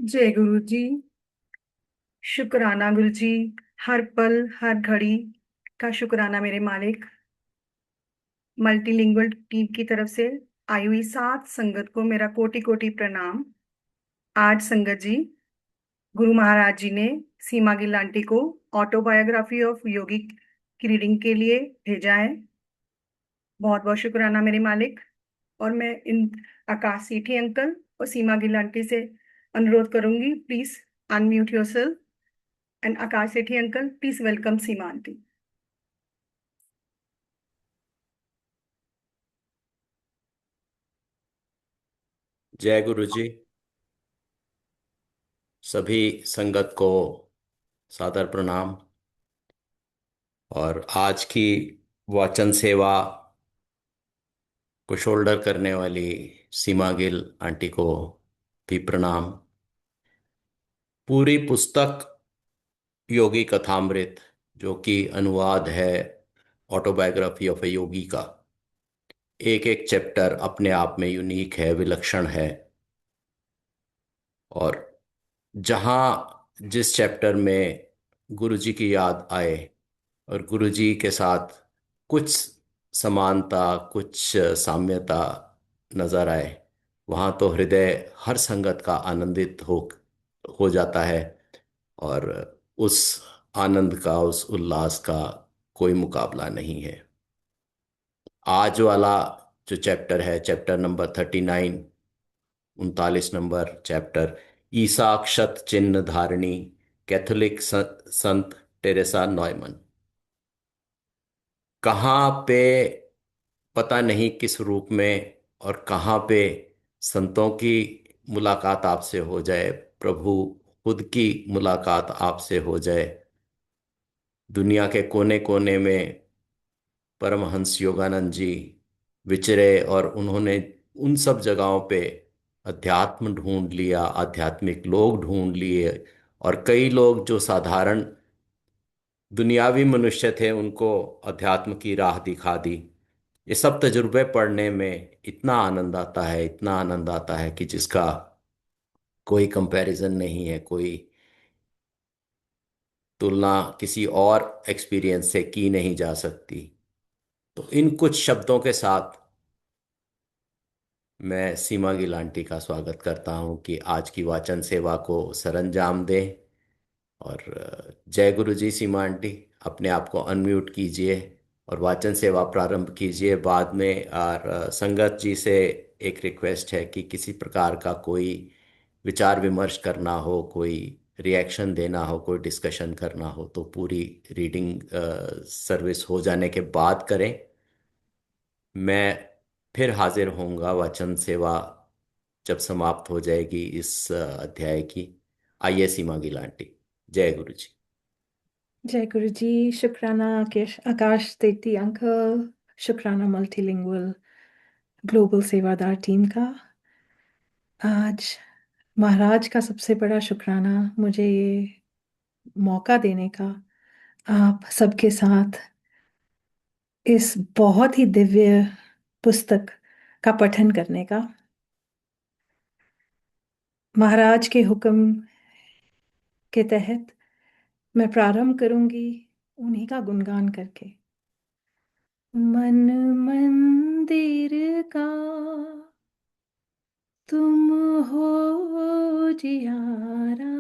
जय गुरु जी। शुक्राना गुरु जी। हर पल हर घड़ी का शुक्राना मेरे मालिक। मल्टीलिंगुअल टीम की तरफ से आई हुई सात संगत को मेरा कोटि कोटि प्रणाम। आज संगत जी, गुरु महाराज जी ने सीमा गिल आंटी को ऑटोबायोग्राफी ऑफ योगी की रीडिंग के लिए भेजा है। बहुत बहुत शुक्राना मेरे मालिक। और मैं इन आकाश सेठी अंकल और सीमा गिल आंटी से अनुरोध करूंगी, please unmute yourself. And Akash Sethi uncle, please welcome Seema aunty. जय गुरु जी। सभी संगत को सादर प्रणाम। और आज की वाचन सेवा को शोल्डर करने वाली सीमा गिल आंटी को भी प्रणाम। पूरी पुस्तक योगी कथामृत, जो कि अनुवाद है ऑटोबायोग्राफी ऑफ ए योगी का, एक एक चैप्टर अपने आप में यूनिक है, विलक्षण है। और जहाँ जिस चैप्टर में गुरु जी की याद आए और गुरु जी के साथ कुछ समानता, कुछ साम्यता नजर आए, वहाँ तो हृदय हर संगत का आनंदित हो जाता है। और उस आनंद का, उस उल्लास का कोई मुकाबला नहीं है। आज वाला जो चैप्टर है, चैप्टर नंबर 39, 39 नंबर चैप्टर, ईसा क्षत चिन्ह धारिणी, कैथोलिक संत टेरेसा नॉयमन। कहाँ पे, पता नहीं किस रूप में और कहाँ पे संतों की मुलाकात आपसे हो जाए, प्रभु खुद की मुलाकात आपसे हो जाए। दुनिया के कोने कोने में परमहंस योगानंद जी विचरे और उन्होंने उन सब जगहों पे अध्यात्म ढूंढ लिया, आध्यात्मिक लोग ढूंढ लिए। और कई लोग जो साधारण दुनियावी मनुष्य थे, उनको अध्यात्म की राह दिखा दी। ये सब तजुर्बे पढ़ने में इतना आनंद आता है, इतना आनंद आता है कि जिसका कोई कंपैरिजन नहीं है, कोई तुलना किसी और एक्सपीरियंस से की नहीं जा सकती। तो इन कुछ शब्दों के साथ मैं सीमा गिलांटी का स्वागत करता हूं कि आज की वाचन सेवा को सरंजाम दें। और जय गुरु जी। सीमा आंटी, अपने आप को अनम्यूट कीजिए और वाचन सेवा प्रारंभ कीजिए। बाद में और संगत जी से एक रिक्वेस्ट है कि किसी प्रकार का कोई विचार विमर्श करना हो, कोई रिएक्शन देना हो, कोई डिस्कशन करना हो, तो पूरी रीडिंग सर्विस हो जाने के बाद करें। मैं फिर हाजिर होऊंगा वाचन सेवा जब समाप्त हो जाएगी इस अध्याय की। आइए सीमा गिलांटी। जय गुरु जी। जय गुरु जी। शुक्राना आकाश देती अंकल। शुक्राना मल्टीलिंगुअल ग्लोबल सेवादार टीम का। आज महाराज का सबसे बड़ा शुक्राना मुझे ये मौका देने का, आप सबके साथ इस बहुत ही दिव्य पुस्तक का पठन करने का। महाराज के हुक्म के तहत मैं प्रारंभ करूंगी उन्हीं का गुणगान करके। मन मंदिर का तुम हो जियारा,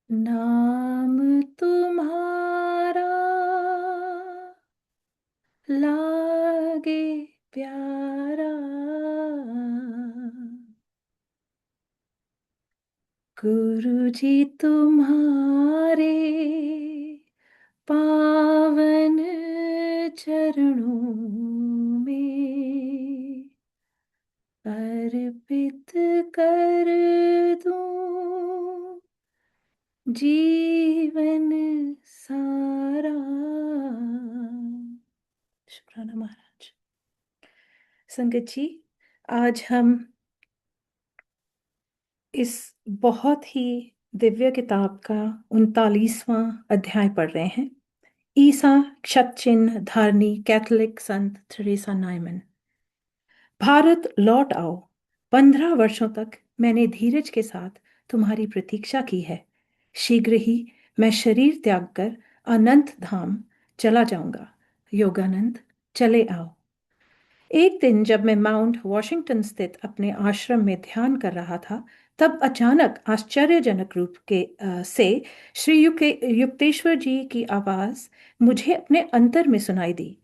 नाम तुम्हारा लागे प्यारा। गुरु जी तुम्हारे पावन चरणों में अर्पित कर दूं जीवन सारा। शुक्राना महाराज। संगत जी, आज हम इस बहुत ही दिव्य किताब का 39वां अध्याय पढ़ रहे हैं। ईसा क्षत चिन्ह धारणी कैथोलिक संत थेरेसा नायमन। भारत लौट आओ, 15 वर्षों तक मैंने धीरज के साथ तुम्हारी प्रतीक्षा की है। शीघ्र ही मैं शरीर त्याग कर अनंत धाम चला जाऊंगा। योगानंद, चले आओ। एक दिन जब मैं माउंट वॉशिंगटन स्थित अपने आश्रम में ध्यान कर रहा था, तब अचानक आश्चर्यजनक रूप से श्री युक्तेश्वर जी की आवाज मुझे अपने अंतर में सुनाई दी।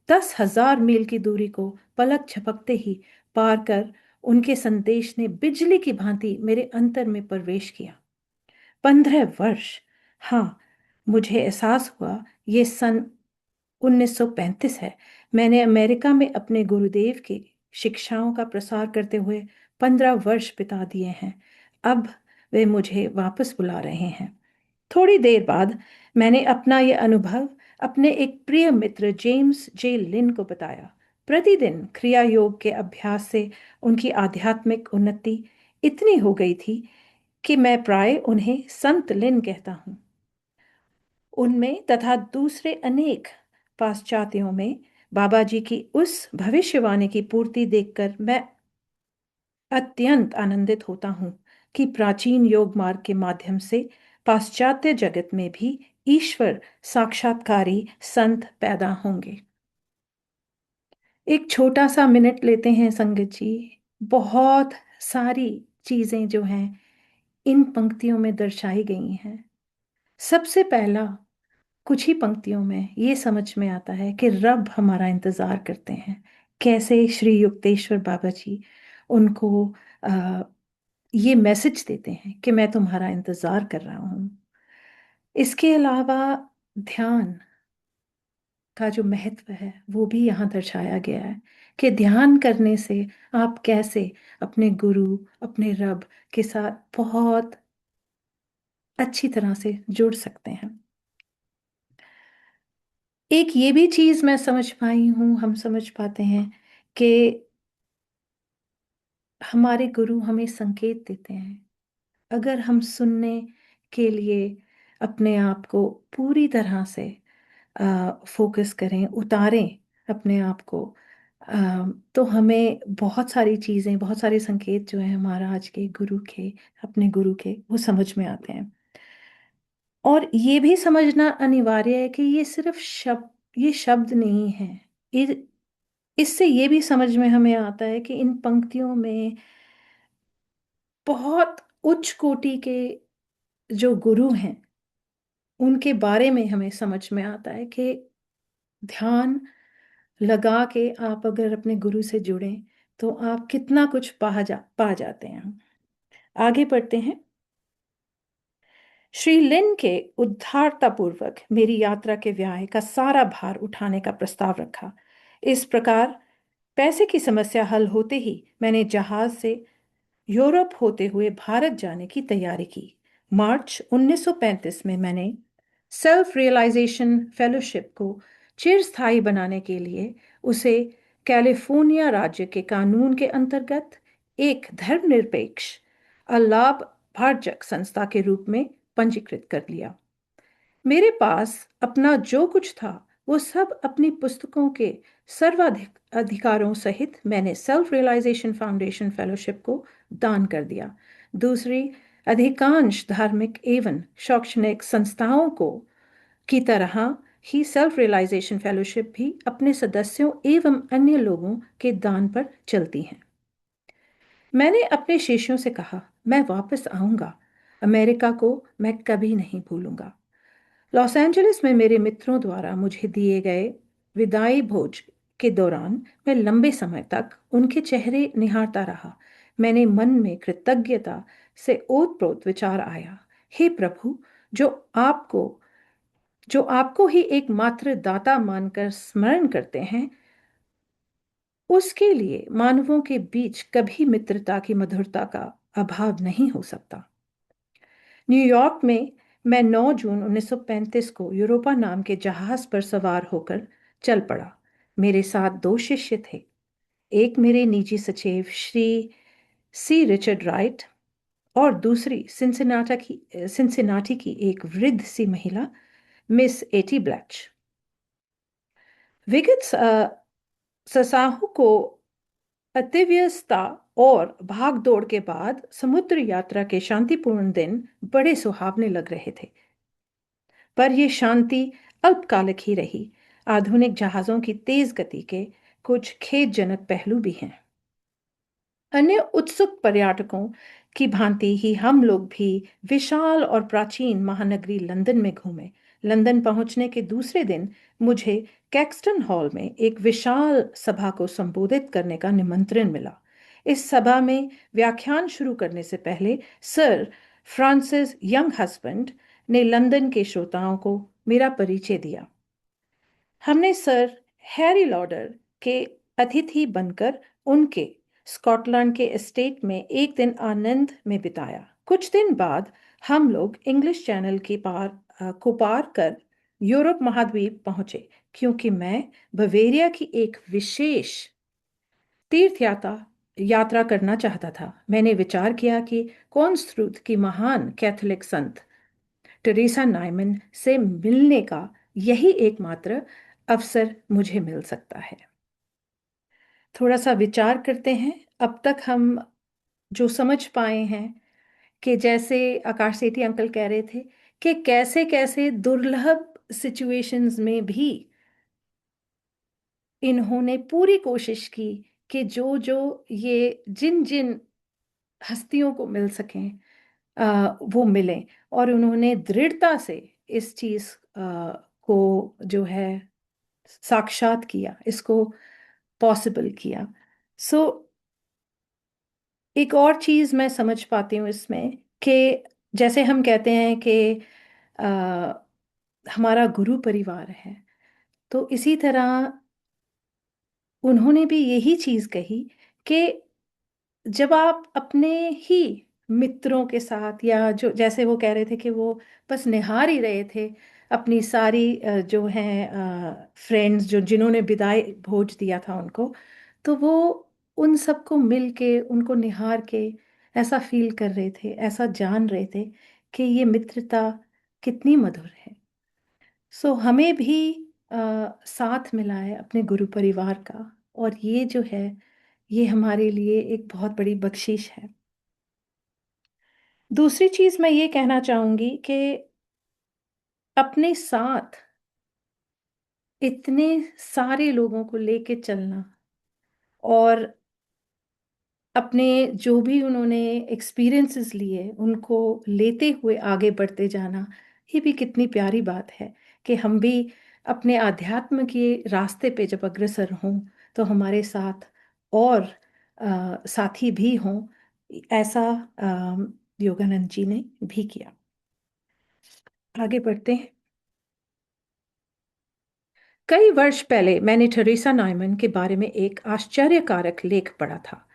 10,000 मील की दूरी को पलक झपकते ही पार कर उनके संदेश ने बिजली की भांति मेरे अंतर में प्रवेश किया। 15 वर्ष। हाँ, मुझे एहसास हुआ ये सन 1935 है। मैंने अमेरिका में अपने गुरुदेव की शिक्षाओं का प्रसार करते हुए 15 वर्ष बिता दिए हैं। अब वे मुझे वापस बुला रहे हैं। थोड़ी देर बाद मैंने अपना यह अनुभव अपने एक प्रिय मित्र जेम्स जे लिन को बताया। प्रतिदिन क्रिया योग के अभ्यास से उनकी आध्यात्मिक उन्नति इतनी हो गई थी कि मैं प्राय उन्हें संत लिन कहता हूँ। उनमें तथा दूसरे अनेक पाश्चात्यों में बाबा जी की उस भविष्यवाणी की पूर्ति देखकर मैं अत्यंत आनंदित होता हूँ कि प्राचीन योग मार्ग के माध्यम से पाश्चात्य जगत में भी ईश्वर साक्षात्कारी संत पैदा होंगे। एक छोटा सा मिनट लेते हैं संगत जी। बहुत सारी चीजें जो हैं इन पंक्तियों में दर्शाई गई हैं। सबसे पहला, कुछ ही पंक्तियों में ये समझ में आता है कि रब हमारा इंतजार करते हैं। कैसे श्री युक्तेश्वर बाबा जी उनको आ, ये मैसेज देते हैं कि मैं तुम्हारा इंतजार कर रहा हूँ। इसके अलावा ध्यान का जो महत्व है वो भी यहाँ दर्शाया गया है कि ध्यान करने से आप कैसे अपने गुरु, अपने रब के साथ बहुत अच्छी तरह से जुड़ सकते हैं। एक ये भी चीज मैं समझ पाई हूँ, हम समझ पाते हैं कि हमारे गुरु हमें संकेत देते हैं। अगर हम सुनने के लिए अपने आप को पूरी तरह से फोकस करें, उतारें अपने आप को, तो हमें बहुत सारी चीजें, बहुत सारे संकेत जो हैं महाराज के, गुरु के, अपने गुरु के, वो समझ में आते हैं। और ये भी समझना अनिवार्य है कि ये शब्द नहीं है। ये इससे ये भी समझ में हमें आता है कि इन पंक्तियों में बहुत उच्च कोटि के जो गुरु हैं उनके बारे में हमें समझ में आता है कि ध्यान लगा के आप अगर अपने गुरु से जुड़ें तो आप कितना कुछ पा जाते हैं। आगे बढ़ते हैं। श्री लिन के उदारतापूर्वक मेरी यात्रा के व्यय का सारा भार उठाने का प्रस्ताव रखा। इस प्रकार पैसे की समस्या हल होते ही मैंने जहाज से यूरोप होते हुए भारत जाने की तैयारी की। मार्च 1935 में मैंने सेल्फ रियलाइजेशन फेलोशिप को चिरस्थायी बनाने के लिए उसे कैलिफोर्निया राज्य के कानून के अंतर्गत एक धर्मनिरपेक्ष अलाभ भार्जक संस्था के रूप में पंजीकृत कर लिया। मेरे पास अपना जो कुछ था वो सब अपनी पुस्तकों के सर्वाधिकारों सहित मैंने सेल्फ रियलाइजेशन फाउंडेशन फेलोशिप को दान कर दिया। दूसरी अधिकांश धार्मिक एवं शैक्षणिक संस्थाओं को की तरह ही सेल्फ रियलाइजेशन फेलोशिप भी अपने सदस्यों एवं अन्य लोगों के दान पर चलती हैं। मैंने अपने शिष्यों से कहा, मैं वापस आऊंगा। अमेरिका को मैं कभी नहीं भूलूंगा। लॉस एंजलिस में मेरे मित्रों द्वारा मुझे दिए गए विदाई भोज के दौरान मैं लंबे समय तक उनके चेहरे निहारता रहा। मैंने मन में कृतज्ञता से ओतप्रोत विचार आया, हे प्रभु, जो आपको जो आपको ही एकमात्र दाता मानकर स्मरण करते हैं, उसके लिए मानवों के बीच कभी मित्रता की मधुरता का अभाव नहीं हो सकता। न्यूयॉर्क में मैं 9 जून 1935 को यूरोपा नाम के जहाज पर सवार होकर चल पड़ा। मेरे साथ 2 शिष्य थे। एक मेरे निजी सचिव श्री सी रिचर्ड राइट और दूसरी सिंसिनाटी की एक वृद्ध सी महिला मिस एटी ब्लैच। विगत ससाहु को अतिव्यस्तता और भाग दौड़ के बाद समुद्र यात्रा के शांतिपूर्ण दिन बड़े सुहावने लग रहे थे। पर यह शांति अल्पकालिक ही रही। आधुनिक जहाज़ों की तेज गति के कुछ खेदजनक पहलू भी हैं। अन्य उत्सुक पर्यटकों की भांति ही हम लोग भी विशाल और प्राचीन महानगरी लंदन में घूमे। लंदन पहुंचने के दूसरे दिन मुझे कैक्सटन हॉल में एक विशाल सभा को संबोधित करने का निमंत्रण मिला। इस सभा में व्याख्यान शुरू करने से पहले सर फ्रांसिस यंग हस्बैंड ने लंदन के श्रोताओं को मेरा परिचय दिया। हमने सर हैरी लॉडर के अतिथि बनकर उनके स्कॉटलैंड के एस्टेट में एक दिन आनंद में बिताया। कुछ दिन बाद हम लोग इंग्लिश चैनल के पार कर यूरोप महाद्वीप पहुंचे, क्योंकि मैं बवेरिया की एक विशेष तीर्थ यात्रा करना चाहता था। मैंने विचार किया कि कॉन्स्ट्रूथ की महान कैथोलिक संत टेरेसा नाइमन से मिलने का यही एकमात्र अवसर मुझे मिल सकता है। थोड़ा सा विचार करते हैं। अब तक हम जो समझ पाए हैं कि जैसे आकाश सेठी अंकल कह रहे थे कि कैसे कैसे दुर्लभ सिचुएशंस में भी इन्होंने पूरी कोशिश की कि जो जो ये जिन जिन हस्तियों को मिल सकें वो मिलें, और उन्होंने दृढ़ता से इस चीज़ को जो है साक्षात किया, इसको पॉसिबल किया। सो एक और चीज़ मैं समझ पाती हूँ इसमें कि जैसे हम कहते हैं कि आ, हमारा गुरु परिवार है, तो इसी तरह उन्होंने भी यही चीज़ कही कि जब आप अपने ही मित्रों के साथ, या जो जैसे वो कह रहे थे कि वो बस निहार ही रहे थे अपनी सारी जो हैं फ्रेंड्स जो जिन्होंने विदाई भोज दिया था उनको, तो वो उन सबको मिल के उनको निहार के ऐसा फील कर रहे थे, ऐसा जान रहे थे कि ये मित्रता कितनी मधुर है। सो हमें भी साथ मिला है अपने गुरु परिवार का, और ये जो है ये हमारे लिए एक बहुत बड़ी बख्शिश है। दूसरी चीज मैं ये कहना चाहूंगी कि अपने साथ इतने सारे लोगों को लेके चलना और अपने जो भी उन्होंने एक्सपीरियंसेस लिए उनको लेते हुए आगे बढ़ते जाना, ये भी कितनी प्यारी बात है कि हम भी अपने आध्यात्म के रास्ते पे जब अग्रसर हों तो हमारे साथ और साथी भी हों। ऐसा योगानंद जी ने भी किया। आगे बढ़ते हैं। कई वर्ष पहले मैंने टेरेसा नाइमन के बारे में एक आश्चर्यकारक लेख पढ़ा था।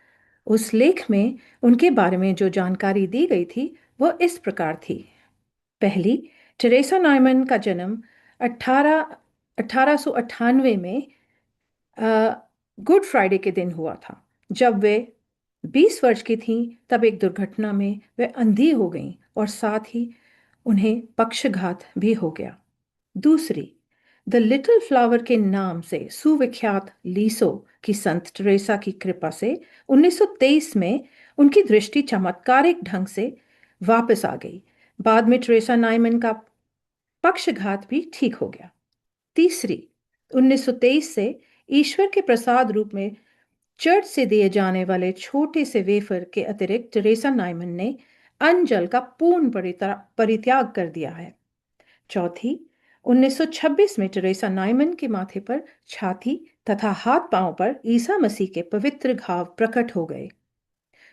उस लेख में उनके बारे में जो जानकारी दी गई थी वह इस प्रकार थी। पहली, टेरेसा नाइमन का जन्म 1898 में गुड फ्राइडे के दिन हुआ था। जब वे 20 वर्ष की थीं तब एक दुर्घटना में वे अंधी हो गईं और साथ ही उन्हें पक्षघात भी हो गया। दूसरी, द लिटिल फ्लावर के नाम से सुविख्यात लीसो की संत टेरेसा की कृपा से 1923 में उनकी दृष्टि चमत्कारिक ढंग से वापस आ गई। बाद में टेरेसा नाइमन का पक्षघात भी ठीक हो गया। तीसरी, 1923 से ईश्वर के प्रसाद रूप में चर्च से दिए जाने वाले छोटे से वेफर के अतिरिक्त टेरेसा नाइमन ने अन्न जल का पूर्ण परित्याग कर दिया है। चौथी, 1926 में टेरेसा नाइमन के माथे पर, छाती तथा हाथ पांव पर ईसा मसीह के पवित्र घाव प्रकट हो गए।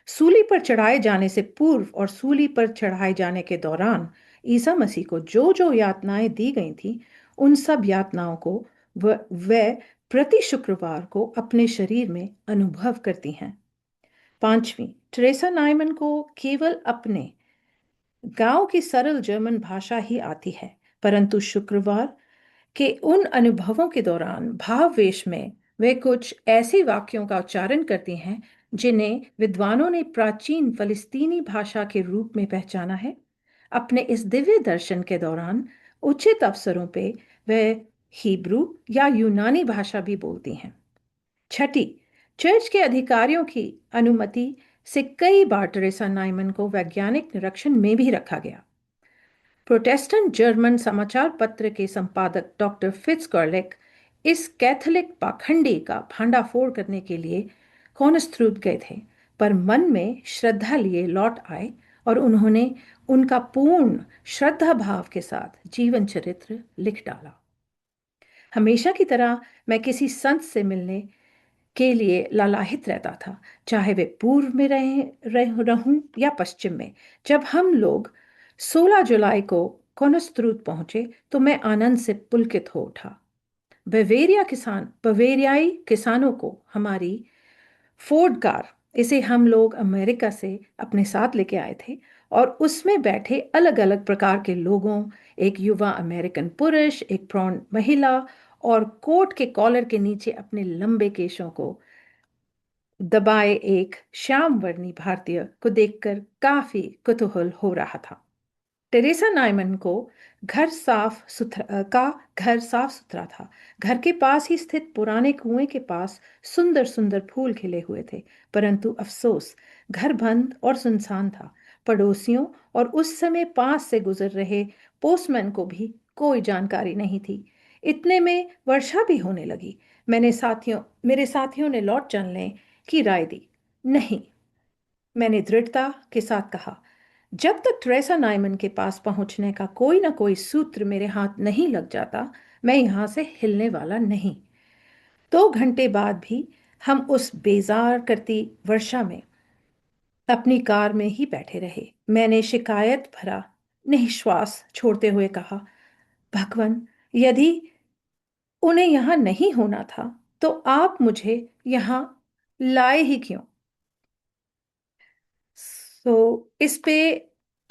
सूली पर चढ़ाए जाने से पूर्व और सूली पर चढ़ाए जाने के दौरान ईसा मसीह को जो जो यातनाएं दी गई थी, उन सब यातनाओं को वह प्रति शुक्रवार को अपने शरीर में अनुभव करती हैं। पांचवी, टेरेसा नाइमन को केवल अपने गांव की सरल जर्मन भाषा ही आती है, परंतु शुक्रवार के उन अनुभवों के दौरान भाववेश में वे कुछ ऐसे वाक्यों का उच्चारण करती हैं जिन्हें विद्वानों ने प्राचीन फलस्तीनी भाषा के रूप में पहचाना है। अपने इस दिव्य दर्शन के दौरान उचित अवसरों पे वे हिब्रू या यूनानी भाषा भी बोलती हैं। छठी, चर्च के अधिकारियों की अनुमति से कई बार टेरेसा नाइमन को वैज्ञानिक निरीक्षण में भी रखा गया। प्रोटेस्टेंट जर्मन समाचार पत्र के संपादक डॉक्टर फिट्जगेर्लिक इस कैथोलिक पाखंडी का भांडाफोड़ करने के लिए कॉन्सरूद गए थे, पर मन में श्रद्धा लिए लौट आए और उन्होंने उनका पूर्ण श्रद्धा भाव के साथ जीवन चरित्र लिख डाला। हमेशा की तरह मैं किसी संत से मिलने के लिए लालायित रहता था, चाहे वे पूर्व में रहूं या पश्चिम में। जब हम लोग 16 जुलाई को कोनस्तरूद पहुंचे तो मैं आनंद से पुलकित हो उठा। बवेरियाई किसानों को हमारी फोर्ड कार, इसे हम लोग अमेरिका से अपने साथ लेके आए थे, और उसमें बैठे अलग अलग प्रकार के लोगों, एक युवा अमेरिकन पुरुष, एक प्रौढ़ महिला, और कोट के कॉलर के नीचे अपने लंबे केशों को दबाए एक श्याम वर्णी भारतीय को देखकर काफी कुतूहल हो रहा था। टेरेसा नाइमन को घर साफ सुथरा था। घर के पास ही स्थित पुराने कुएं के पास सुंदर सुंदर फूल खिले हुए थे, परंतु अफसोस घर बंद और सुनसान था। पड़ोसियों और उस समय पास से गुजर रहे पोस्टमैन को भी कोई जानकारी नहीं थी। इतने में वर्षा भी होने लगी। मेरे साथियों ने लौट चलने की राय दी। नहीं, मैंने दृढ़ता के साथ कहा, जब तक टेरेसा नाइमन के पास पहुंचने का कोई ना कोई सूत्र मेरे हाथ नहीं लग जाता, मैं यहां से हिलने वाला नहीं। 2 घंटे बाद भी हम उस बेजार करती वर्षा में अपनी कार में ही बैठे रहे। मैंने शिकायत भरा निश्वास छोड़ते हुए कहा, भगवान, यदि उन्हें यहां नहीं होना था तो आप मुझे यहां लाए ही क्यों? इस पे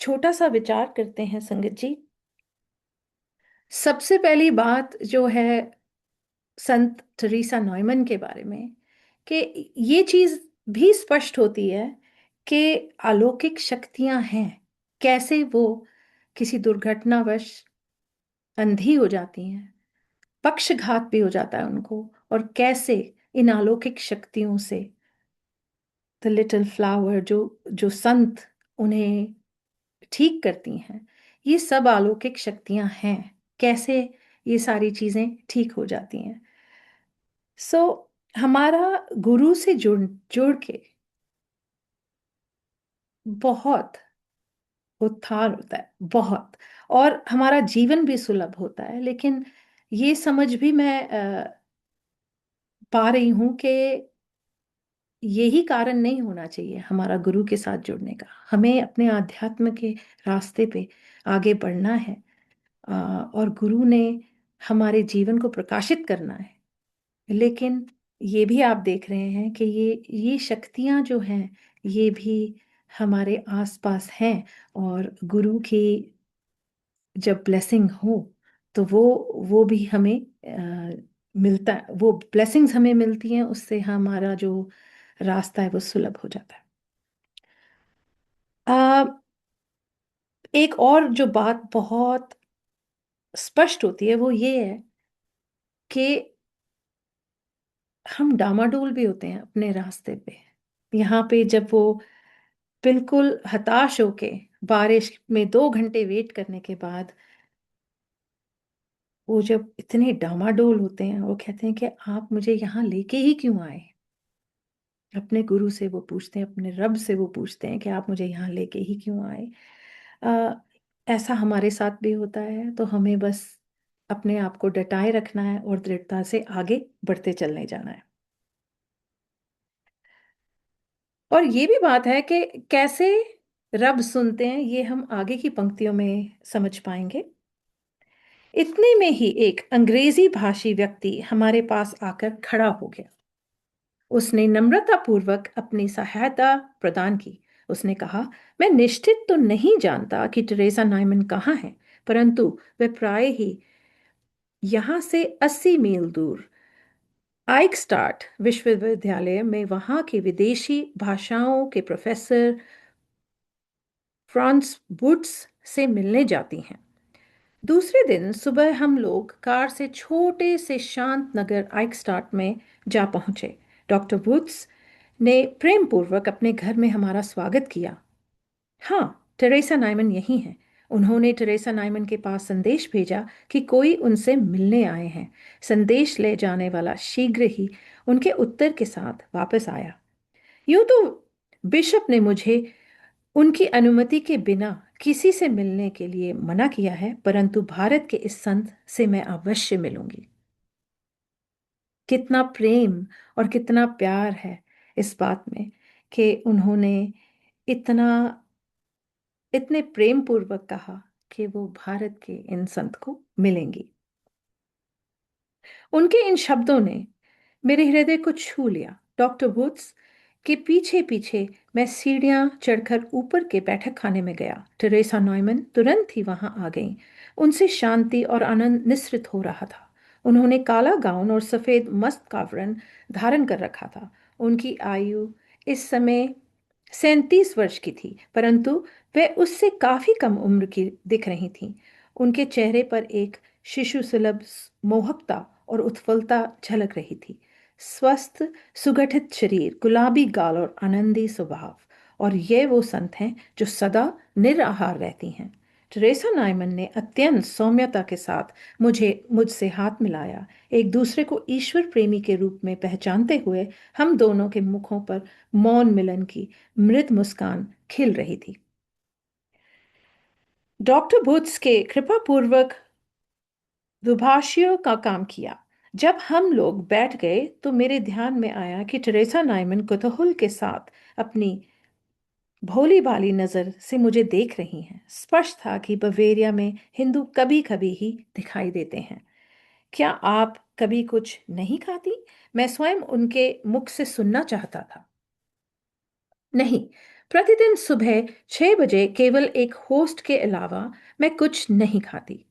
छोटा सा विचार करते हैं संगत जी। सबसे पहली बात जो है संत टेरेसा नाइमन के बारे में, कि ये चीज भी स्पष्ट होती है कि अलौकिक शक्तियां हैं। कैसे वो किसी दुर्घटनावश अंधी हो जाती हैं, पक्षघात भी हो जाता है उनको, और कैसे इन अलौकिक शक्तियों से द लिटिल फ्लावर, जो संत उन्हें ठीक करती हैं, ये सब अलौकिक शक्तियां हैं। कैसे ये सारी चीजें ठीक हो जाती हैं। सो हमारा गुरु से जुड़ के बहुत उत्थान होता है, बहुत, और हमारा जीवन भी सुलभ होता है। लेकिन ये समझ भी मैं पा रही हूं कि यही कारण नहीं होना चाहिए हमारा गुरु के साथ जुड़ने का। हमें अपने आध्यात्म के रास्ते पे आगे बढ़ना है, और गुरु ने हमारे जीवन को प्रकाशित करना है। लेकिन ये भी आप देख रहे हैं कि ये शक्तियां जो हैं, ये भी हमारे आसपास हैं, और गुरु की जब ब्लेसिंग हो तो वो भी हमें मिलता है, वो ब्लेसिंग्स हमें मिलती हैं, उससे हमारा जो रास्ता है वो सुलभ हो जाता है। एक और जो बात बहुत स्पष्ट होती है वो ये है कि हम डामाडोल भी होते हैं अपने रास्ते पे। यहाँ पे जब वो बिल्कुल हताश होके बारिश में 2 घंटे वेट करने के बाद वो जब इतने डामाडोल होते हैं, वो कहते हैं कि आप मुझे यहाँ लेके ही क्यों आए। अपने गुरु से वो पूछते हैं, अपने रब से वो पूछते हैं कि आप मुझे यहाँ लेके ही क्यों आए। अ, ऐसा हमारे साथ भी होता है, तो हमें बस अपने आप को डटाए रखना है और दृढ़ता से आगे बढ़ते चलने जाना है। और ये भी बात है कि कैसे रब सुनते हैं, ये हम आगे की पंक्तियों में समझ पाएंगे। इतने में ही एक अंग्रेजी भाषी व्यक्ति हमारे पास आकर खड़ा हो गया। उसने नम्रतापूर्वक अपनी सहायता प्रदान की। उसने कहा, मैं निश्चित तो नहीं जानता कि टेरेसा नाइमन कहाँ है, परंतु वह प्राय ही यहाँ से 80 मील दूर आइकस्टार्ट विश्वविद्यालय में वहाँ के विदेशी भाषाओं के प्रोफेसर फ्रांस वुड्स से मिलने जाती हैं। दूसरे दिन सुबह हम लोग कार से छोटे से शांत नगर आइकस्टार्ट में जा पहुंचे। डॉक्टर वुड्स ने प्रेम पूर्वक अपने घर में हमारा स्वागत किया। हाँ, टेरेसा नाइमन यही हैं। उन्होंने टेरेसा नाइमन के पास संदेश भेजा कि कोई उनसे मिलने आए हैं। संदेश ले जाने वाला शीघ्र ही उनके उत्तर के साथ वापस आया। यूं तो बिशप ने मुझे उनकी अनुमति के बिना किसी से मिलने के लिए मना किया है, परंतु भारत के इस संत से मैं अवश्य मिलूंगी। कितना प्रेम और कितना प्यार है इस बात में कि उन्होंने इतना इतने प्रेम पूर्वक कहा कि वो भारत के इन संत को मिलेंगी। उनके इन शब्दों ने मेरे हृदय को छू लिया। डॉक्टर वुड्स के पीछे पीछे मैं सीढ़ियां चढ़कर ऊपर के बैठक खाने में गया। टेरेसा नॉयमन तुरंत ही वहां आ गईं। उनसे शांति और आनंद निसृत हो रहा था। उन्होंने काला गाउन और सफेद मस्त आवरण धारण कर रखा था। उनकी आयु इस समय 37 वर्ष की थी, परंतु वह उससे काफी कम उम्र की दिख रही थी। उनके चेहरे पर एक शिशु सुलभ मोहकता और उत्फुल्लता झलक रही थी। स्वस्थ सुगठित शरीर, गुलाबी गाल और आनंदी स्वभाव। और ये वो संत हैं जो सदा निराहार रहती हैं। टेरेसा नाइमन ने अत्यंत सौम्यता के साथ मुझसे हाथ मिलाया। एक दूसरे को ईश्वर प्रेमी के रूप में पहचानते हुए हम दोनों के मुखों पर मौन मिलन की मृदु मुस्कान खिल रही थी। डॉक्टर बुट्स के कृपापूर्वक दुभाषियों का काम किया। जब हम लोग बैठ गए तो मेरे ध्यान में आया कि टेरेसा नाइमन कुतूहल के साथ अपनी भोली भाली नजर से मुझे देख रही हैं। स्पष्ट था कि बवेरिया में हिंदू कभी कभी ही दिखाई देते हैं। क्या आप कभी कुछ नहीं खाती? मैं स्वयं उनके मुख से सुनना चाहता था। नहीं, प्रतिदिन सुबह 6 बजे केवल एक होस्ट के अलावा मैं कुछ नहीं खाती।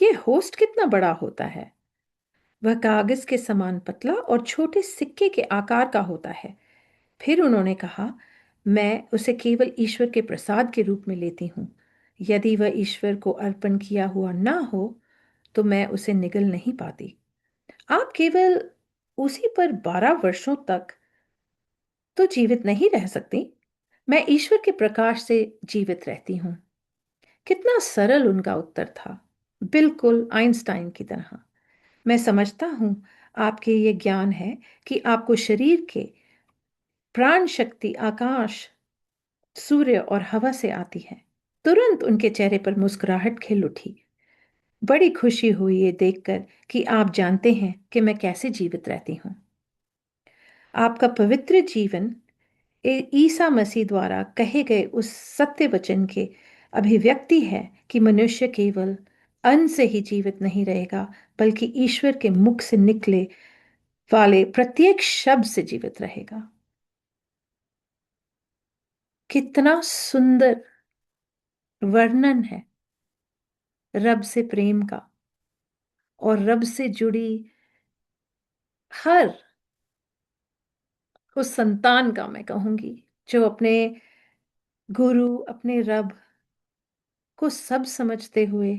ये होस्ट कितना बड़ा होता है? वह कागज के समान पतला और छोटे सिक्के के आकार का होता है। फिर उन्होंने कहा, मैं उसे केवल ईश्वर के प्रसाद के रूप में लेती हूँ। यदि वह ईश्वर को अर्पण किया हुआ ना हो तो मैं उसे निगल नहीं पाती। आप केवल उसी पर 12 वर्षों तक तो जीवित नहीं रह सकती। मैं ईश्वर के प्रकाश से जीवित रहती हूँ। कितना सरल उनका उत्तर था, बिल्कुल आइंस्टाइन की तरह। मैं समझता हूँ आपके ये ज्ञान है कि आपको शरीर के प्राण शक्ति आकाश, सूर्य और हवा से आती है। तुरंत उनके चेहरे पर मुस्कुराहट खिल उठी। बड़ी खुशी हुई ये देखकर कि आप जानते हैं कि मैं कैसे जीवित रहती हूँ। आपका पवित्र जीवन ईसा मसीह द्वारा कहे गए उस सत्य वचन के अभिव्यक्ति है कि मनुष्य केवल अन्न से ही जीवित नहीं रहेगा, बल्कि ईश्वर के मुख से निकले वाले प्रत्येक शब्द से जीवित रहेगा। कितना सुंदर वर्णन है रब से प्रेम का और रब से जुड़ी हर उस संतान का, मैं कहूंगी, जो अपने गुरु, अपने रब को सब समझते हुए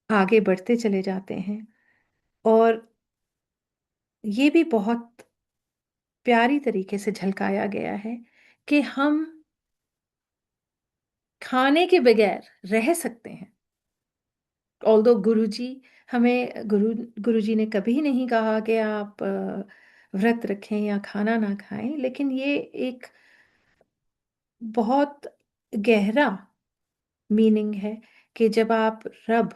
आगे बढ़ते चले जाते हैं। और ये भी बहुत प्यारी तरीके से झलकाया गया है कि हम खाने के बगैर रह सकते हैं। ऑल्दो गुरुजी हमें गुरुजी ने कभी नहीं कहा कि आप व्रत रखें या खाना ना खाएं, लेकिन ये एक बहुत गहरा मीनिंग है कि जब आप रब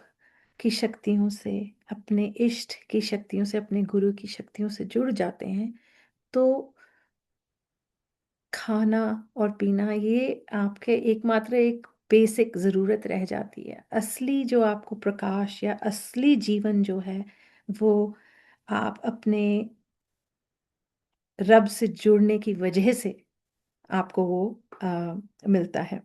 की शक्तियों से, अपने इष्ट की शक्तियों से, अपने गुरु की शक्तियों से जुड़ जाते हैं तो खाना और पीना ये आपके एकमात्र एक बेसिक ज़रूरत रह जाती है। असली जो आपको प्रकाश या असली जीवन जो है वो आप अपने रब से जुड़ने की वजह से आपको वो मिलता है।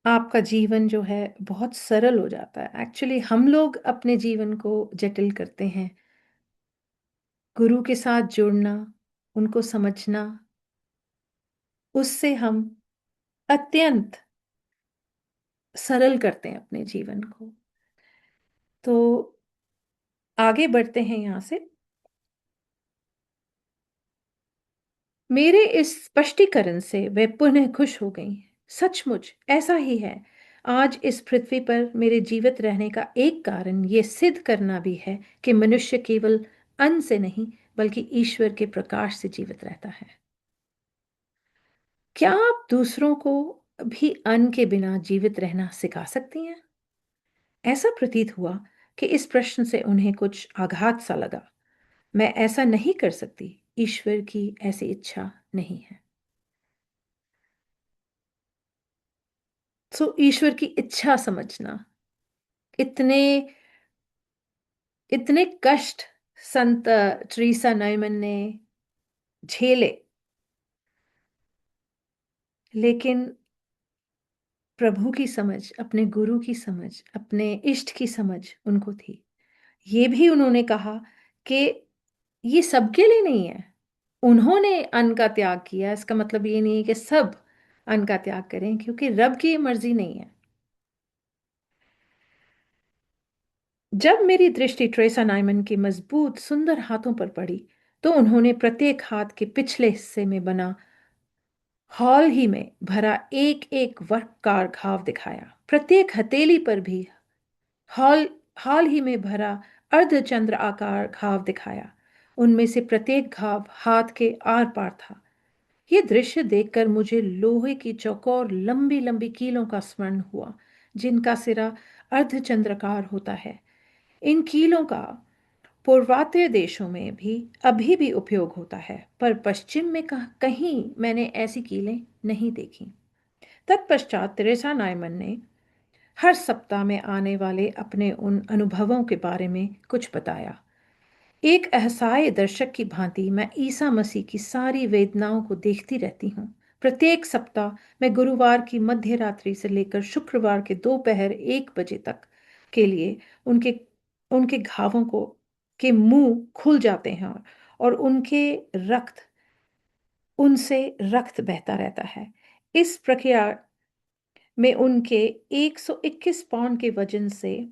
आपका जीवन जो है बहुत सरल हो जाता है। एक्चुअली हम लोग अपने जीवन को जटिल करते हैं। गुरु के साथ जुड़ना, उनको समझना, उससे हम अत्यंत सरल करते हैं अपने जीवन को। तो आगे बढ़ते हैं यहां से। मेरे इस स्पष्टीकरण से वे पुनः खुश हो गईं। सचमुच ऐसा ही है। आज इस पृथ्वी पर मेरे जीवित रहने का एक कारण ये सिद्ध करना भी है कि मनुष्य केवल अन्न से नहीं बल्कि ईश्वर के प्रकाश से जीवित रहता है। क्या आप दूसरों को भी अन्न के बिना जीवित रहना सिखा सकती हैं? ऐसा प्रतीत हुआ कि इस प्रश्न से उन्हें कुछ आघात सा लगा। मैं ऐसा नहीं कर सकती। ईश्वर की ऐसी इच्छा नहीं है। सो ईश्वर की इच्छा समझना, इतने इतने कष्ट संत ट्रीसा नाइमन ने झेले, लेकिन प्रभु की समझ, अपने गुरु की समझ, अपने इष्ट की समझ उनको थी। ये भी उन्होंने कहा कि ये सबके लिए नहीं है। उन्होंने अन्न का त्याग किया, इसका मतलब ये नहीं है कि सब अन्न का त्याग करें, क्योंकि रब की मर्जी नहीं है। जब मेरी दृष्टि ट्रेसा नाइमन के मजबूत सुंदर हाथों पर पड़ी तो उन्होंने प्रत्येक हाथ के पिछले हिस्से में बना हॉल ही में भरा एक एक वर्ककार घाव दिखाया। प्रत्येक हथेली पर भी हॉल हाल ही में भरा अर्धचंद्र आकार घाव दिखाया। उनमें से प्रत्येक घाव हाथ के आर पार था। यह दृश्य देखकर मुझे लोहे की चौकोर लंबी लंबी कीलों का स्मरण हुआ, जिनका सिरा अर्धचंद्राकार होता है। इन कीलों का पूर्वोत्तर देशों में भी अभी भी उपयोग होता है, पर पश्चिम में कहीं मैंने ऐसी कीलें नहीं देखी। तत्पश्चात तेरेसा नायमन ने हर सप्ताह में आने वाले अपने उन अनुभवों के बारे में कुछ बताया। एक असहाय दर्शक की भांति मैं ईसा मसीह की सारी वेदनाओं को देखती रहती हूँ। प्रत्येक सप्ताह मैं गुरुवार की मध्य रात्रि से लेकर शुक्रवार के दोपहर 1 बजे तक के लिए उनके उनके घावों को के मुंह खुल जाते हैं और उनसे रक्त बहता रहता है। इस प्रक्रिया में उनके 121 पाउंड के वजन से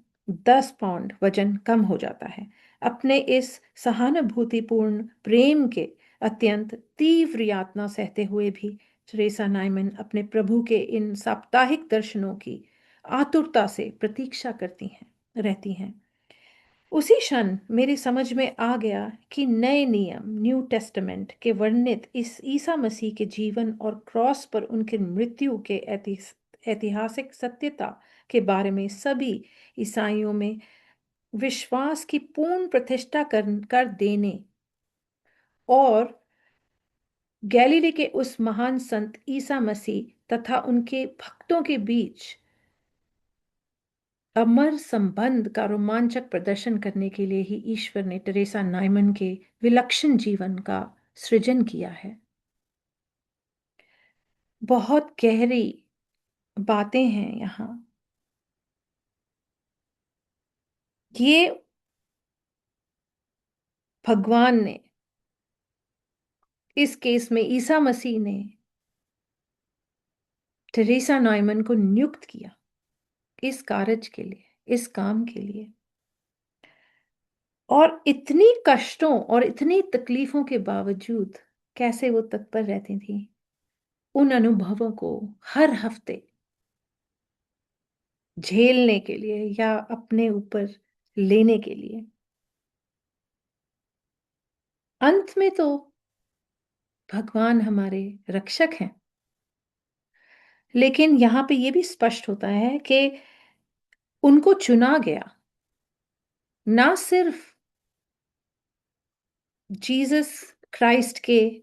10 पाउंड वजन कम हो जाता है। अपने इस सहानुभूतिपूर्ण प्रेम के अत्यंत तीव्र यातना सहते हुए भी टेरेसा नाइमन अपने प्रभु के इन साप्ताहिक दर्शनों की आतुरता से प्रतीक्षा करती हैं रहती हैं। उसी क्षण मेरी समझ में आ गया कि नए नियम, न्यू टेस्टामेंट के वर्णित इस ईसा मसीह के जीवन और क्रॉस पर उनके मृत्यु के ऐतिहासिक सत्यता के बारे में सभी ईसाइयों में विश्वास की पूर्ण प्रतिष्ठा कर देने और गैलीली के उस महान संत ईसा मसीह तथा उनके भक्तों के बीच अमर संबंध का रोमांचक प्रदर्शन करने के लिए ही ईश्वर ने टेरेसा नाइमन के विलक्षण जीवन का सृजन किया है। बहुत गहरी बातें हैं यहाँ। ये भगवान ने, इस केस में ईसा मसीह ने टेरेसा नाइमन को नियुक्त किया इस कार्य के लिए, इस काम के लिए। और इतनी कष्टों और इतनी तकलीफों के बावजूद कैसे वो तत्पर रहती थी उन अनुभवों को हर हफ्ते झेलने के लिए या अपने ऊपर लेने के लिए। अंत में तो भगवान हमारे रक्षक हैं, लेकिन यहाँ पे ये भी स्पष्ट होता है कि उनको चुना गया ना सिर्फ जीसस क्राइस्ट के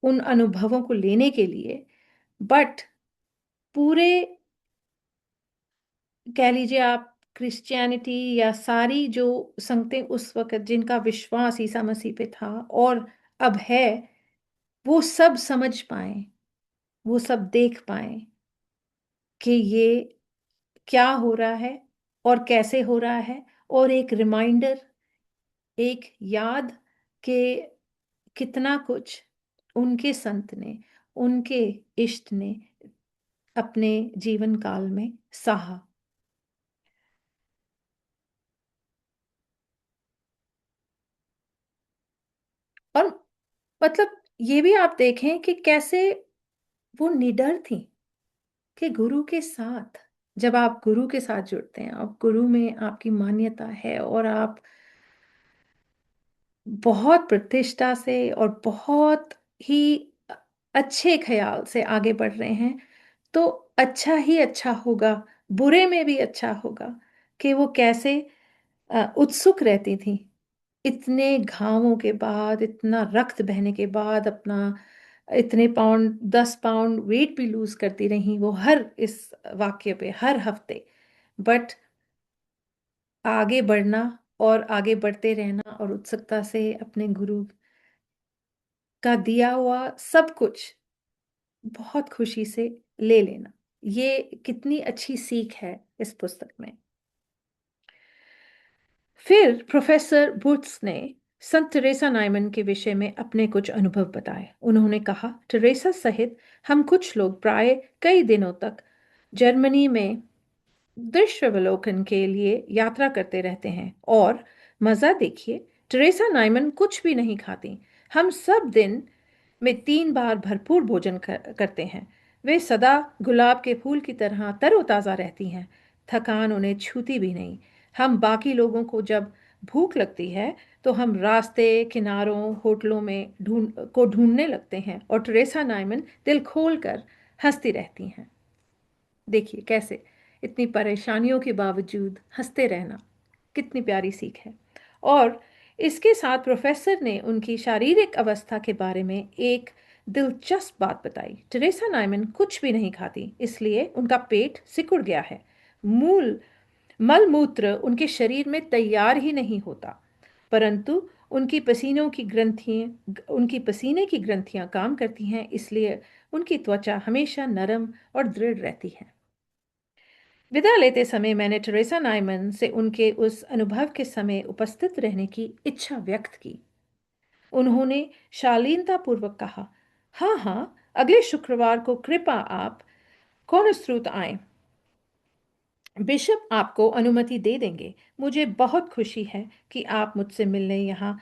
उन अनुभवों को लेने के लिए, बट पूरे, कह लीजिए आप, क्रिश्चियनिटी या सारी जो संगतें उस वक्त जिनका विश्वास ईसा मसीह पे था और अब है, वो सब समझ पाए, वो सब देख पाए कि ये क्या हो रहा है और कैसे हो रहा है। और एक रिमाइंडर, एक याद कि कितना कुछ उनके संत ने, उनके इष्ट ने अपने जीवन काल में सहा। और मतलब ये भी आप देखें कि कैसे वो निडर थी कि गुरु के साथ, जब आप गुरु के साथ जुड़ते हैं, आप गुरु में आपकी मान्यता है और आप बहुत प्रतिष्ठा से और बहुत ही अच्छे ख्याल से आगे बढ़ रहे हैं, तो अच्छा ही अच्छा होगा, बुरे में भी अच्छा होगा। कि वो कैसे उत्सुक रहती थी, इतने घावों के बाद, इतना रक्त बहने के बाद, अपना इतने पाउंड, 10 पाउंड वेट भी लूज करती रही वो हर इस वाक्य पे, हर हफ्ते। बट आगे बढ़ना और आगे बढ़ते रहना और उत्सुकता से अपने गुरु का दिया हुआ सब कुछ बहुत खुशी से ले लेना, ये कितनी अच्छी सीख है इस पुस्तक में। फिर प्रोफेसर बुर्ट्स ने संत टेरेसा नाइमन के विषय में अपने कुछ अनुभव बताए। उन्होंने कहा, टेरेसा सहित हम कुछ लोग प्राय कई दिनों तक जर्मनी में दृश्यावलोकन के लिए यात्रा करते रहते हैं। और मज़ा देखिए, टेरेसा नाइमन कुछ भी नहीं खाती। हम सब दिन में 3 बार भरपूर भोजन करते हैं। वे सदा गुलाब के फूल की तरह तरोताज़ा रहती हैं, थकान उन्हें छूती भी नहीं। हम बाकी लोगों को जब भूख लगती है तो हम रास्ते किनारों होटलों में ढूंढने लगते हैं, और टेरेसा नाइमन दिल खोल कर हंसती रहती हैं। देखिए कैसे इतनी परेशानियों के बावजूद हंसते रहना, कितनी प्यारी सीख है। और इसके साथ प्रोफेसर ने उनकी शारीरिक अवस्था के बारे में एक दिलचस्प बात बताई। टेरेसा नाइमन कुछ भी नहीं खाती, इसलिए उनका पेट सिकुड़ गया है। मूल मल मूत्र उनके शरीर में तैयार ही नहीं होता, परंतु उनकी पसीने की ग्रंथियां काम करती हैं, इसलिए उनकी त्वचा हमेशा नरम और दृढ़ रहती है। विदा लेते समय मैंने टेरेसा नाइमन से उनके उस अनुभव के समय उपस्थित रहने की इच्छा व्यक्त की। उन्होंने शालीनतापूर्वक कहा, हाँ हाँ, अगले शुक्रवार को कृपया आप कोनस्रुत आए, बिशप आपको अनुमति दे देंगे। मुझे बहुत खुशी है कि आप मुझसे मिलने यहाँ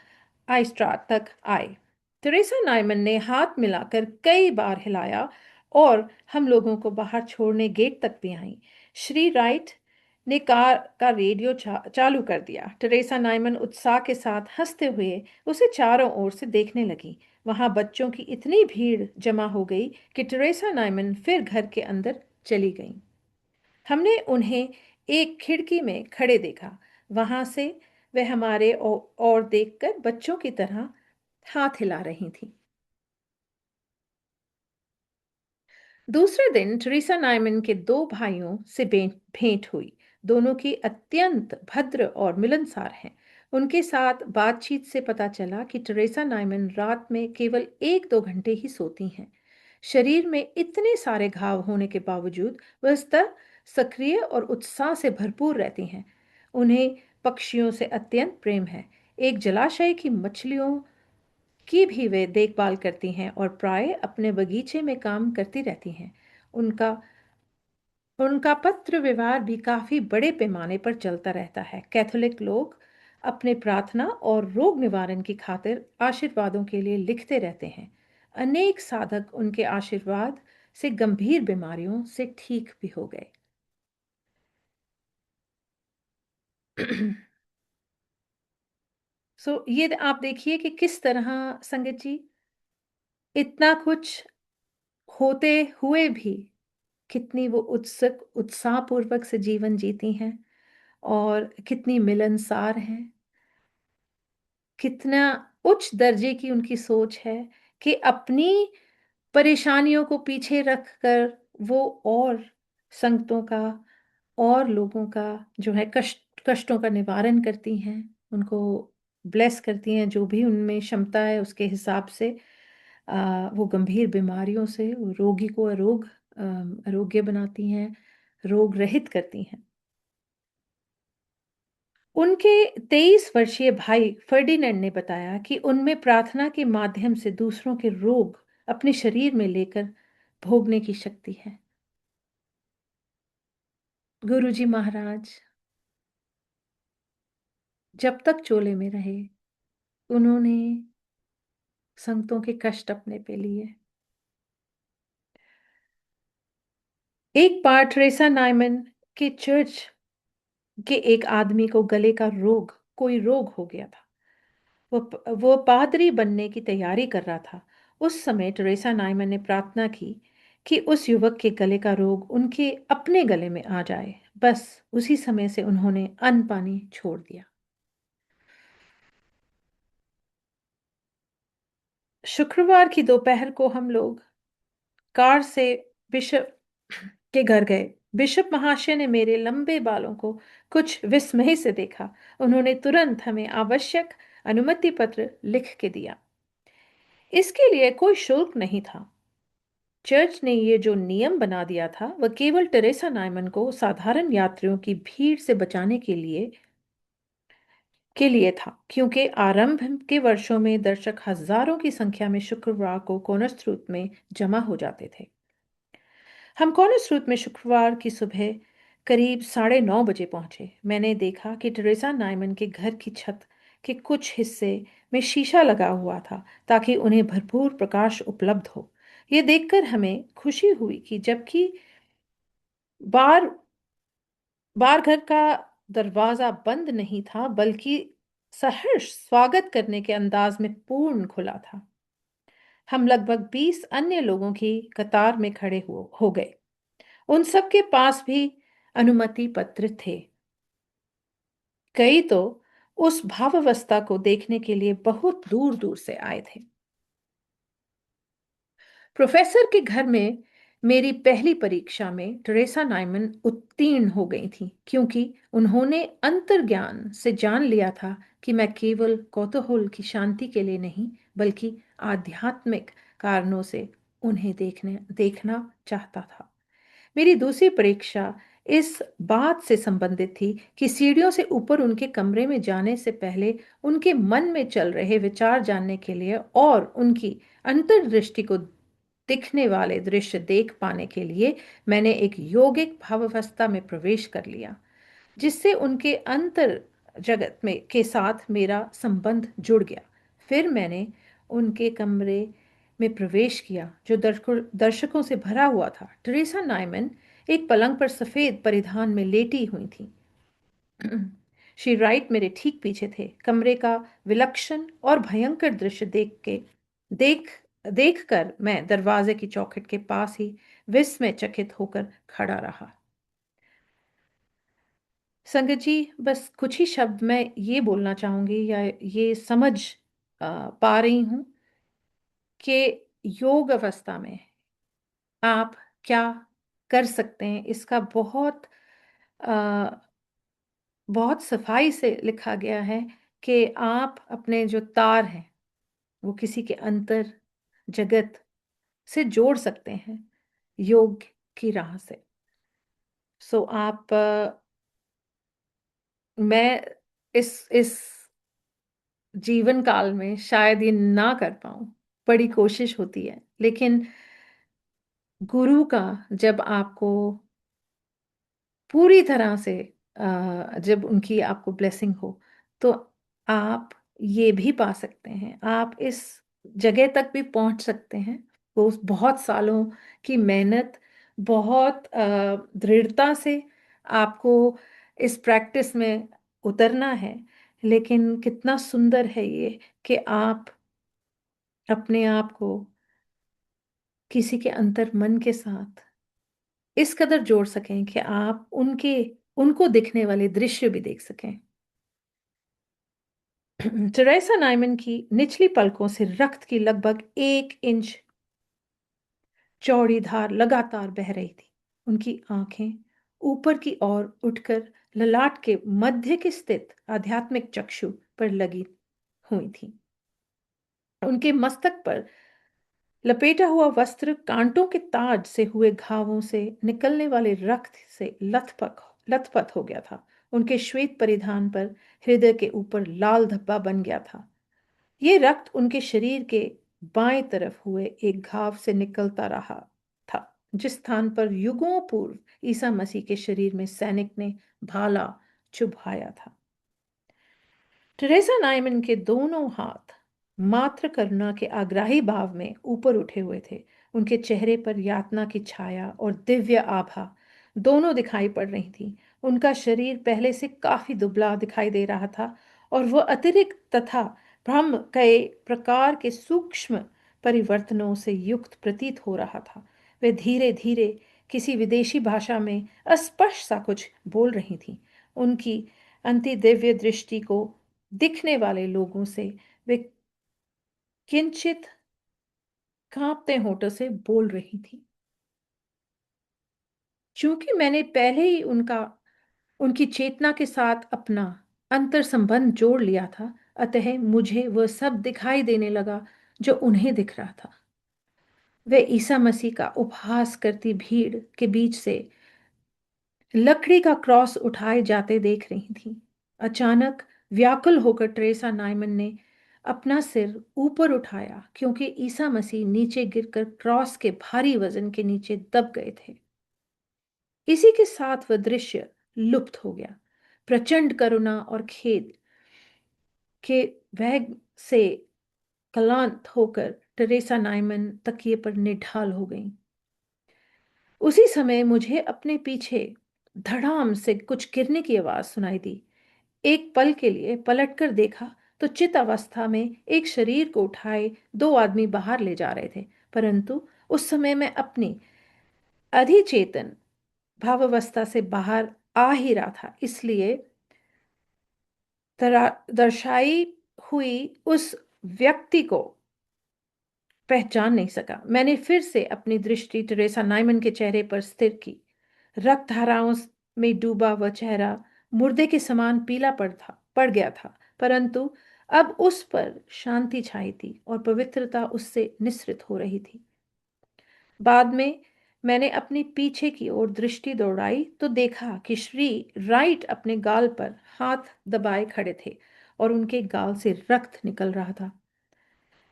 आइस्ट्राट तक आए। टेरेसा नाइमन ने हाथ मिलाकर कई बार हिलाया और हम लोगों को बाहर छोड़ने गेट तक भी आई। श्री राइट ने कार का रेडियो चालू कर दिया। टेरेसा नाइमन उत्साह के साथ हंसते हुए उसे चारों ओर से देखने लगी। वहां बच्चों की इतनी भीड़ जमा हो गई कि टेरेसा नाइमन फिर घर के अंदर चली गई। हमने उन्हें एक खिड़की में खड़े देखा। वहां से वे हमारे और देखकर बच्चों की तरह हाथ हिला रही थी। दूसरे दिन टेरेसा नाइमन के 2 भाइयों से भेंट हुई। दोनों की अत्यंत भद्र और मिलनसार हैं। उनके साथ बातचीत से पता चला कि टेरेसा नाइमन रात में केवल 1-2 घंटे ही सोती हैं। शरीर में इतने सारे घाव होने के बावजूद वह सदा सक्रिय और उत्साह से भरपूर रहती हैं। उन्हें पक्षियों से अत्यंत प्रेम है। एक जलाशय की मछलियों की भी वे देखभाल करती हैं और प्राय अपने बगीचे में काम करती रहती हैं। उनका उनका पत्र व्यवहार भी काफी बड़े पैमाने पर चलता रहता है। कैथोलिक लोग अपने प्रार्थना और रोग निवारण की खातिर आशीर्वादों के लिए लिखते रहते हैं। अनेक साधक उनके आशीर्वाद से गंभीर बीमारियों से ठीक भी हो गए। ये आप देखिए कि किस तरह संगत जी, इतना कुछ होते हुए भी कितनी वो उत्सुक उत्साहपूर्वक से जीवन जीती हैं और कितनी मिलनसार हैं। कितना उच्च दर्जे की उनकी सोच है कि अपनी परेशानियों को पीछे रखकर वो और संगतों का और लोगों का जो है कष्टों का निवारण करती हैं, उनको ब्लेस करती हैं, जो भी उनमें क्षमता है उसके हिसाब से। वो गंभीर बीमारियों से वो रोगी को आरोग्य बनाती हैं, रोग रहित करती हैं। उनके 23 वर्षीय भाई फर्डिनेंड ने बताया कि उनमें प्रार्थना के माध्यम से दूसरों के रोग अपने शरीर में लेकर भोगने की शक्ति है। गुरुजी महाराज जब तक चोले में रहे, उन्होंने संगतों के कष्ट अपने पे लिए। एक बार टेरेसा नाइमन के चर्च के एक आदमी को गले का कोई रोग हो गया था। वो पादरी बनने की तैयारी कर रहा था। उस समय टेरेसा नाइमन ने प्रार्थना की कि उस युवक के गले का रोग उनके अपने गले में आ जाए। बस उसी समय से उन्होंने अन्न पानी छोड़ दिया। शुक्रवार की दोपहर को हम लोग कार से बिशप के घर गए। बिशप महाशय ने मेरे लंबे बालों को कुछ विस्मय से देखा। उन्होंने तुरंत हमें आवश्यक अनुमति पत्र लिख के दिया। इसके लिए कोई शुल्क नहीं था। चर्च ने ये जो नियम बना दिया था वह केवल टेरेसा नाइमन को साधारण यात्रियों की भीड़ से बचाने के लिए था, क्योंकि आरंभ के वर्षों में दर्शक हजारों की संख्या में शुक्रवार को कोनस्रुत में जमा हो जाते थे। हम कोनस्रुत में शुक्रवार की सुबह करीब 9:30 बजे पहुंचे। मैंने देखा कि टेरेसा नाइमन के घर की छत के कुछ हिस्से में शीशा लगा हुआ था ताकि उन्हें भरपूर प्रकाश उपलब्ध हो। ये देखकर हमें खुशी हुई कि जबकि बार बार घर का दरवाजा बंद नहीं था, बल्कि सहर्ष स्वागत करने के अंदाज में पूर्ण खुला था। हम लगभग 20 अन्य लोगों की कतार में खड़े हो गए। उन सब के पास भी अनुमति पत्र थे। कई तो उस भावावस्था को देखने के लिए बहुत दूर दूर से आए थे। प्रोफेसर के घर में मेरी पहली परीक्षा में टेरेसा नाइमन उत्तीर्ण हो गई थी, क्योंकि उन्होंने अंतर्ज्ञान से जान लिया था कि मैं केवल कौतूहल की शांति के लिए नहीं, बल्कि आध्यात्मिक कारणों से उन्हें देखना चाहता था। मेरी दूसरी परीक्षा इस बात से संबंधित थी कि सीढ़ियों से ऊपर उनके कमरे में जाने से पहले उनके मन में चल रहे विचार जानने के लिए और उनकी अंतर्दृष्टि को दिखने वाले दृश्य देख पाने के लिए मैंने एक योगिक भावावस्था में प्रवेश कर लिया, जिससे उनके अंतर जगत में के साथ मेरा संबंध जुड़ गया। फिर मैंने उनके कमरे में प्रवेश किया जो दर्शकों से भरा हुआ था। टेरेसा नाइमन एक पलंग पर सफेद परिधान में लेटी हुई थी। श्री राइट मेरे ठीक पीछे थे। कमरे का विलक्षण और भयंकर दृश्य देख देखकर मैं दरवाजे की चौखट के पास ही विस्मय चकित होकर खड़ा रहा। संगत जी, बस कुछ ही शब्द मैं ये बोलना चाहूंगी या ये समझ पा रही हूं कि योग अवस्था में आप क्या कर सकते हैं। इसका अ, बहुत सफाई से लिखा गया है कि आप अपने जो तार हैं वो किसी के अंतर जगत से जोड़ सकते हैं योग की राह से। सो आप मैं इस जीवन काल में शायद ये ना कर पाऊं। बड़ी कोशिश होती है, लेकिन गुरु का जब आपको पूरी तरह से जब उनकी आपको ब्लेसिंग हो, तो आप ये भी पा सकते हैं, आप इस जगह तक भी पहुंच सकते हैं। वो बहुत सालों की मेहनत, बहुत दृढ़ता से आपको इस प्रैक्टिस में उतरना है। लेकिन कितना सुंदर है ये कि आप अपने आप को किसी के अंतर मन के साथ इस कदर जोड़ सकें कि आप उनको दिखने वाले दृश्य भी देख सकें। टेरेसा नाइमन की निचली पलकों से रक्त की लगभग 1 इंच चौड़ी धार लगातार बह रही थी। उनकी आंखें ऊपर की ओर उठकर ललाट के मध्य के स्थित आध्यात्मिक चक्षु पर लगी हुई थी। उनके मस्तक पर लपेटा हुआ वस्त्र कांटों के ताज से हुए घावों से निकलने वाले रक्त से लथपथ हो गया था। उनके श्वेत परिधान पर हृदय के ऊपर लाल धब्बा बन गया था। ये रक्त उनके शरीर के बाएं तरफ हुए एक घाव से निकलता रहा था, जिस स्थान पर युगों पूर्व ईसा मसीह के शरीर में सैनिक ने भाला चुभाया था। टेरेसा नाइमन के दोनों हाथ मात्र करुणा के आग्राही भाव में ऊपर उठे हुए थे। उनके चेहरे पर यातना की छाया और दिव्य आभा दोनों दिखाई पड़ रही थी। उनका शरीर पहले से काफी दुबला दिखाई दे रहा था और वह अतिरिक्त तथा भ्रम कई प्रकार के सूक्ष्म परिवर्तनों से युक्त प्रतीत हो रहा था। वे धीरे धीरे किसी विदेशी भाषा में अस्पष्ट सा कुछ बोल रही थी। उनकी अंति दिव्य दृष्टि को दिखने वाले लोगों से वे किंचित कांपते होठों से बोल रही थी। चूंकि मैंने पहले ही उनकी चेतना के साथ अपना अंतर संबंध जोड़ लिया था, अतः मुझे वह सब दिखाई देने लगा जो उन्हें दिख रहा था। वे ईसा मसीह का उपहास करती भीड़ के बीच से लकड़ी का क्रॉस उठाए जाते देख रही थी। अचानक व्याकुल होकर ट्रेसा नाइमन ने अपना सिर ऊपर उठाया, क्योंकि ईसा मसीह नीचे गिरकर क्रॉस के भारी वजन के नीचे दब गए थे। इसी के साथ वह दृश्य लुप्त हो गया। प्रचंड करुणा और खेद के वेग से क्लांत होकर टेरेसा नाइमन तकिए पर निढाल हो गई। उसी समय मुझे अपने पीछे धड़ाम से कुछ गिरने की आवाज सुनाई दी। एक पल के लिए पलटकर देखा तो चित अवस्था में एक शरीर को उठाए दो आदमी बाहर ले जा रहे थे, परंतु उस समय मैं अपनी अधिचेतन भावावस्था से बाहर आ ही रहा था, इसलिए दर्शाई हुई उस व्यक्ति को पहचान नहीं सका। मैंने फिर से अपनी दृष्टि टेरेसा नाइमन के चेहरे पर स्थिर की। रक्त धाराओं में डूबा वह चेहरा मुर्दे के समान पीला पड़ गया था, परंतु अब उस पर शांति छाई थी और पवित्रता उससे निसृत हो रही थी। बाद में मैंने अपनी पीछे की ओर दृष्टि दौड़ाई तो देखा कि श्री राइट अपने गाल पर हाथ दबाए खड़े थे और उनके गाल से रक्त निकल रहा था।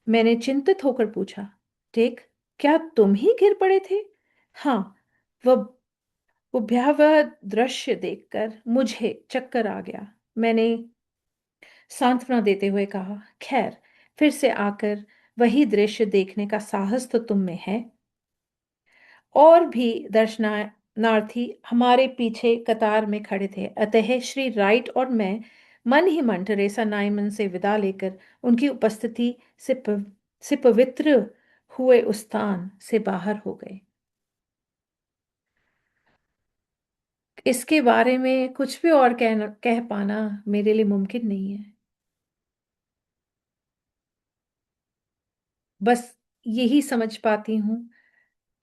मैंने चिंतित होकर पूछा, टेक, क्या तुम ही गिर पड़े थे? हाँ। वह वो भयावह दृश्य देखकर मुझे चक्कर आ गया। मैंने सांत्वना देते हुए कहा, खैर, फिर से आकर वही दृश्य देखने का साहस तो तुम में है। और भी दर्शनार्थी हमारे पीछे कतार में खड़े थे, अतः श्री राइट और मैं मन ही मन टेरेसा नाइमन से विदा लेकर उनकी उपस्थिति से पवित्र हुए उस स्थान से बाहर हो गए। इसके बारे में कुछ भी और कह पाना मेरे लिए मुमकिन नहीं है। बस यही समझ पाती हूँ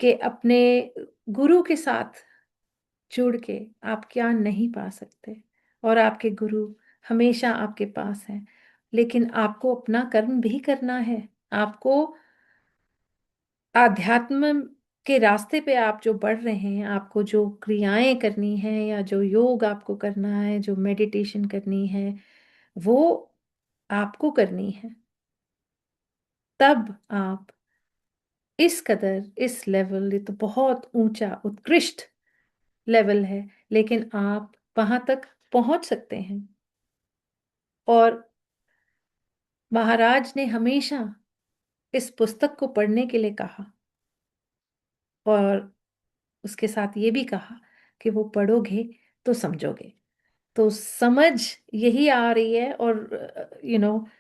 कि अपने गुरु के साथ जुड़ के आप क्या नहीं पा सकते, और आपके गुरु हमेशा आपके पास हैं। लेकिन आपको अपना कर्म भी करना है। आपको आध्यात्म के रास्ते पे आप जो बढ़ रहे हैं, आपको जो क्रियाएं करनी है या जो योग आपको करना है, जो मेडिटेशन करनी है, वो आपको करनी है। तब आप इस कदर, इस लेवल, ये तो बहुत ऊंचा उत्कृष्ट लेवल है, लेकिन आप वहां तक पहुंच सकते हैं। और महाराज ने हमेशा इस पुस्तक को पढ़ने के लिए कहा, और उसके साथ ये भी कहा कि वो पढ़ोगे तो समझोगे। तो समझ यही आ रही है, और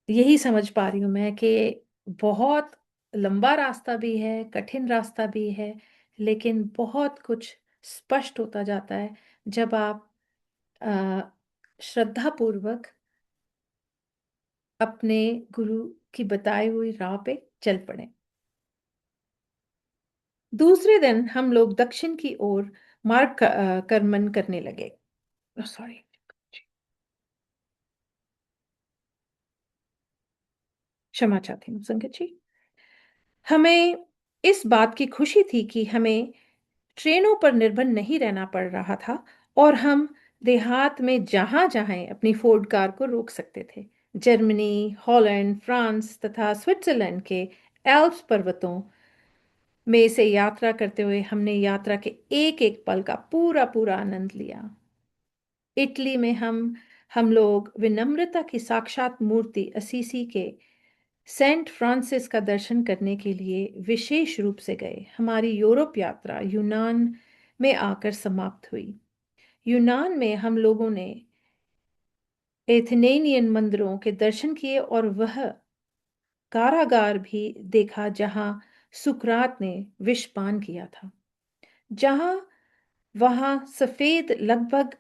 यही समझ पा रही हूं मैं कि बहुत लंबा रास्ता भी है, कठिन रास्ता भी है, लेकिन बहुत कुछ स्पष्ट होता जाता है जब आप श्रद्धा पूर्वक अपने गुरु की बताई हुई राह पे चल पड़े। दूसरे दिन हम लोग दक्षिण की ओर कर्मन करने लगे। सॉरी, क्षमा चाहती हूँ संगत जी। हमें इस बात की खुशी थी कि हमें ट्रेनों पर निर्भर नहीं रहना पड़ रहा था, और हम देहात में जहां चाहें अपनी फोर्ड कार को रोक सकते थे। जर्मनी, हॉलैंड, फ्रांस तथा स्विट्जरलैंड के एल्प्स पर्वतों में से यात्रा करते हुए हमने यात्रा के एक एक पल का पूरा पूरा आनंद लिया। इटली में हम हम लोग विनम्रता की साक्षात मूर्ति असीसी के सेंट फ्रांसिस का दर्शन करने के लिए विशेष रूप से गए। हमारी यूरोप यात्रा यूनान में आकर समाप्त हुई। यूनान में हम लोगों ने एथेनियन मंदिरों के दर्शन किए और वह कारागार भी देखा जहां सुकरात ने विष पान किया था। जहां वहां सफेद लगभग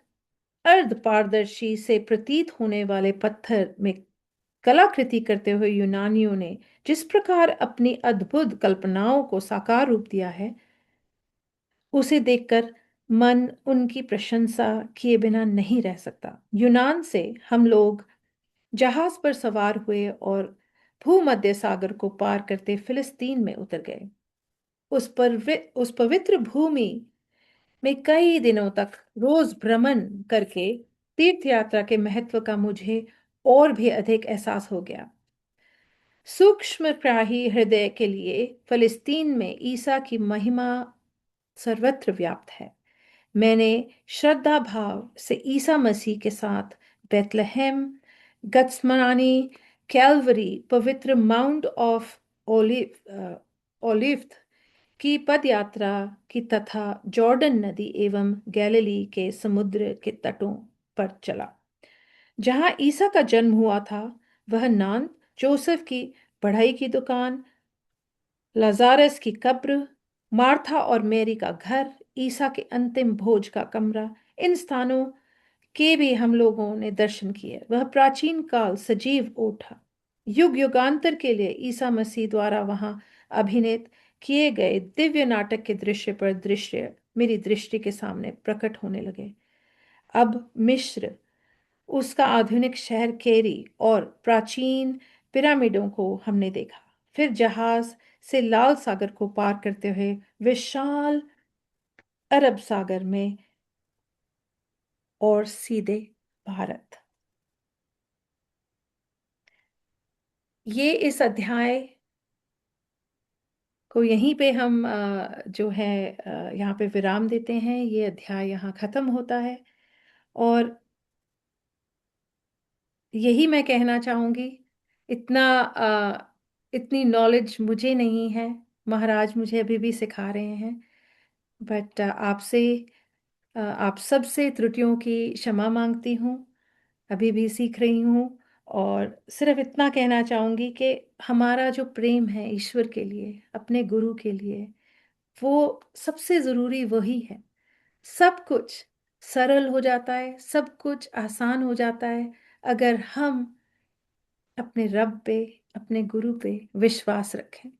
अर्ध पारदर्शी से प्रतीत होने वाले पत्थर में कलाकृति करते हुए यूनानियों ने जिस प्रकार अपनी अद्भुत कल्पनाओं को साकार रूप दिया है, उसे देखकर मन उनकी प्रशंसा किए बिना नहीं रह सकता। यूनान से हम लोग जहाज पर सवार हुए और भूमध्य सागर को पार करते फिलिस्तीन में उतर गए। उस पवित्र भूमि में कई दिनों तक रोज भ्रमण करके तीर्थ यात्रा के महत्व का मुझे और भी अधिक एहसास हो गया। सूक्ष्मग्राही हृदय के लिए फिलिस्तीन में ईसा की महिमा सर्वत्र व्याप्त है। मैंने श्रद्धा भाव से ईसा मसीह के साथ बेथलेहेम, गत्समनानी, कैलवरी, पवित्र माउंट ऑफ ओलिव की पदयात्रा की तथा जॉर्डन नदी एवं गैलिली के समुद्र के तटों पर चला। जहां ईसा का जन्म हुआ था, वह नान, जोसेफ की बढ़ई की दुकान, लाजारस की कब्र, मार्था और मैरी का घर, ईसा के अंतिम भोज का कमरा, इन स्थानों के भी हम लोगों ने दर्शन किए। वह प्राचीन काल सजीव उठा। युग युगांतर के लिए ईसा मसीह द्वारा वहां अभिनीत किए गए दिव्य नाटक के दृश्य मेरी दृष्टि के सामने प्रकट होने लगे। अब मिस्र, उसका आधुनिक शहर केरी और प्राचीन पिरामिडों को हमने देखा। फिर जहाज से लाल सागर को पार करते हुए विशाल अरब सागर में और सीधे भारत। ये इस अध्याय को यहीं पे हम जो है यहाँ पे विराम देते हैं। ये अध्याय यहाँ खत्म होता है और यही मैं कहना चाहूँगी। इतनी नॉलेज मुझे नहीं है, महाराज मुझे अभी भी सिखा रहे हैं। बट आप सबसे त्रुटियों की क्षमा मांगती हूँ, अभी भी सीख रही हूँ। और सिर्फ इतना कहना चाहूँगी कि हमारा जो प्रेम है ईश्वर के लिए, अपने गुरु के लिए, वो सबसे ज़रूरी वही है। सब कुछ सरल हो जाता है, सब कुछ आसान हो जाता है अगर हम अपने रब पे, अपने गुरु पे विश्वास रखें।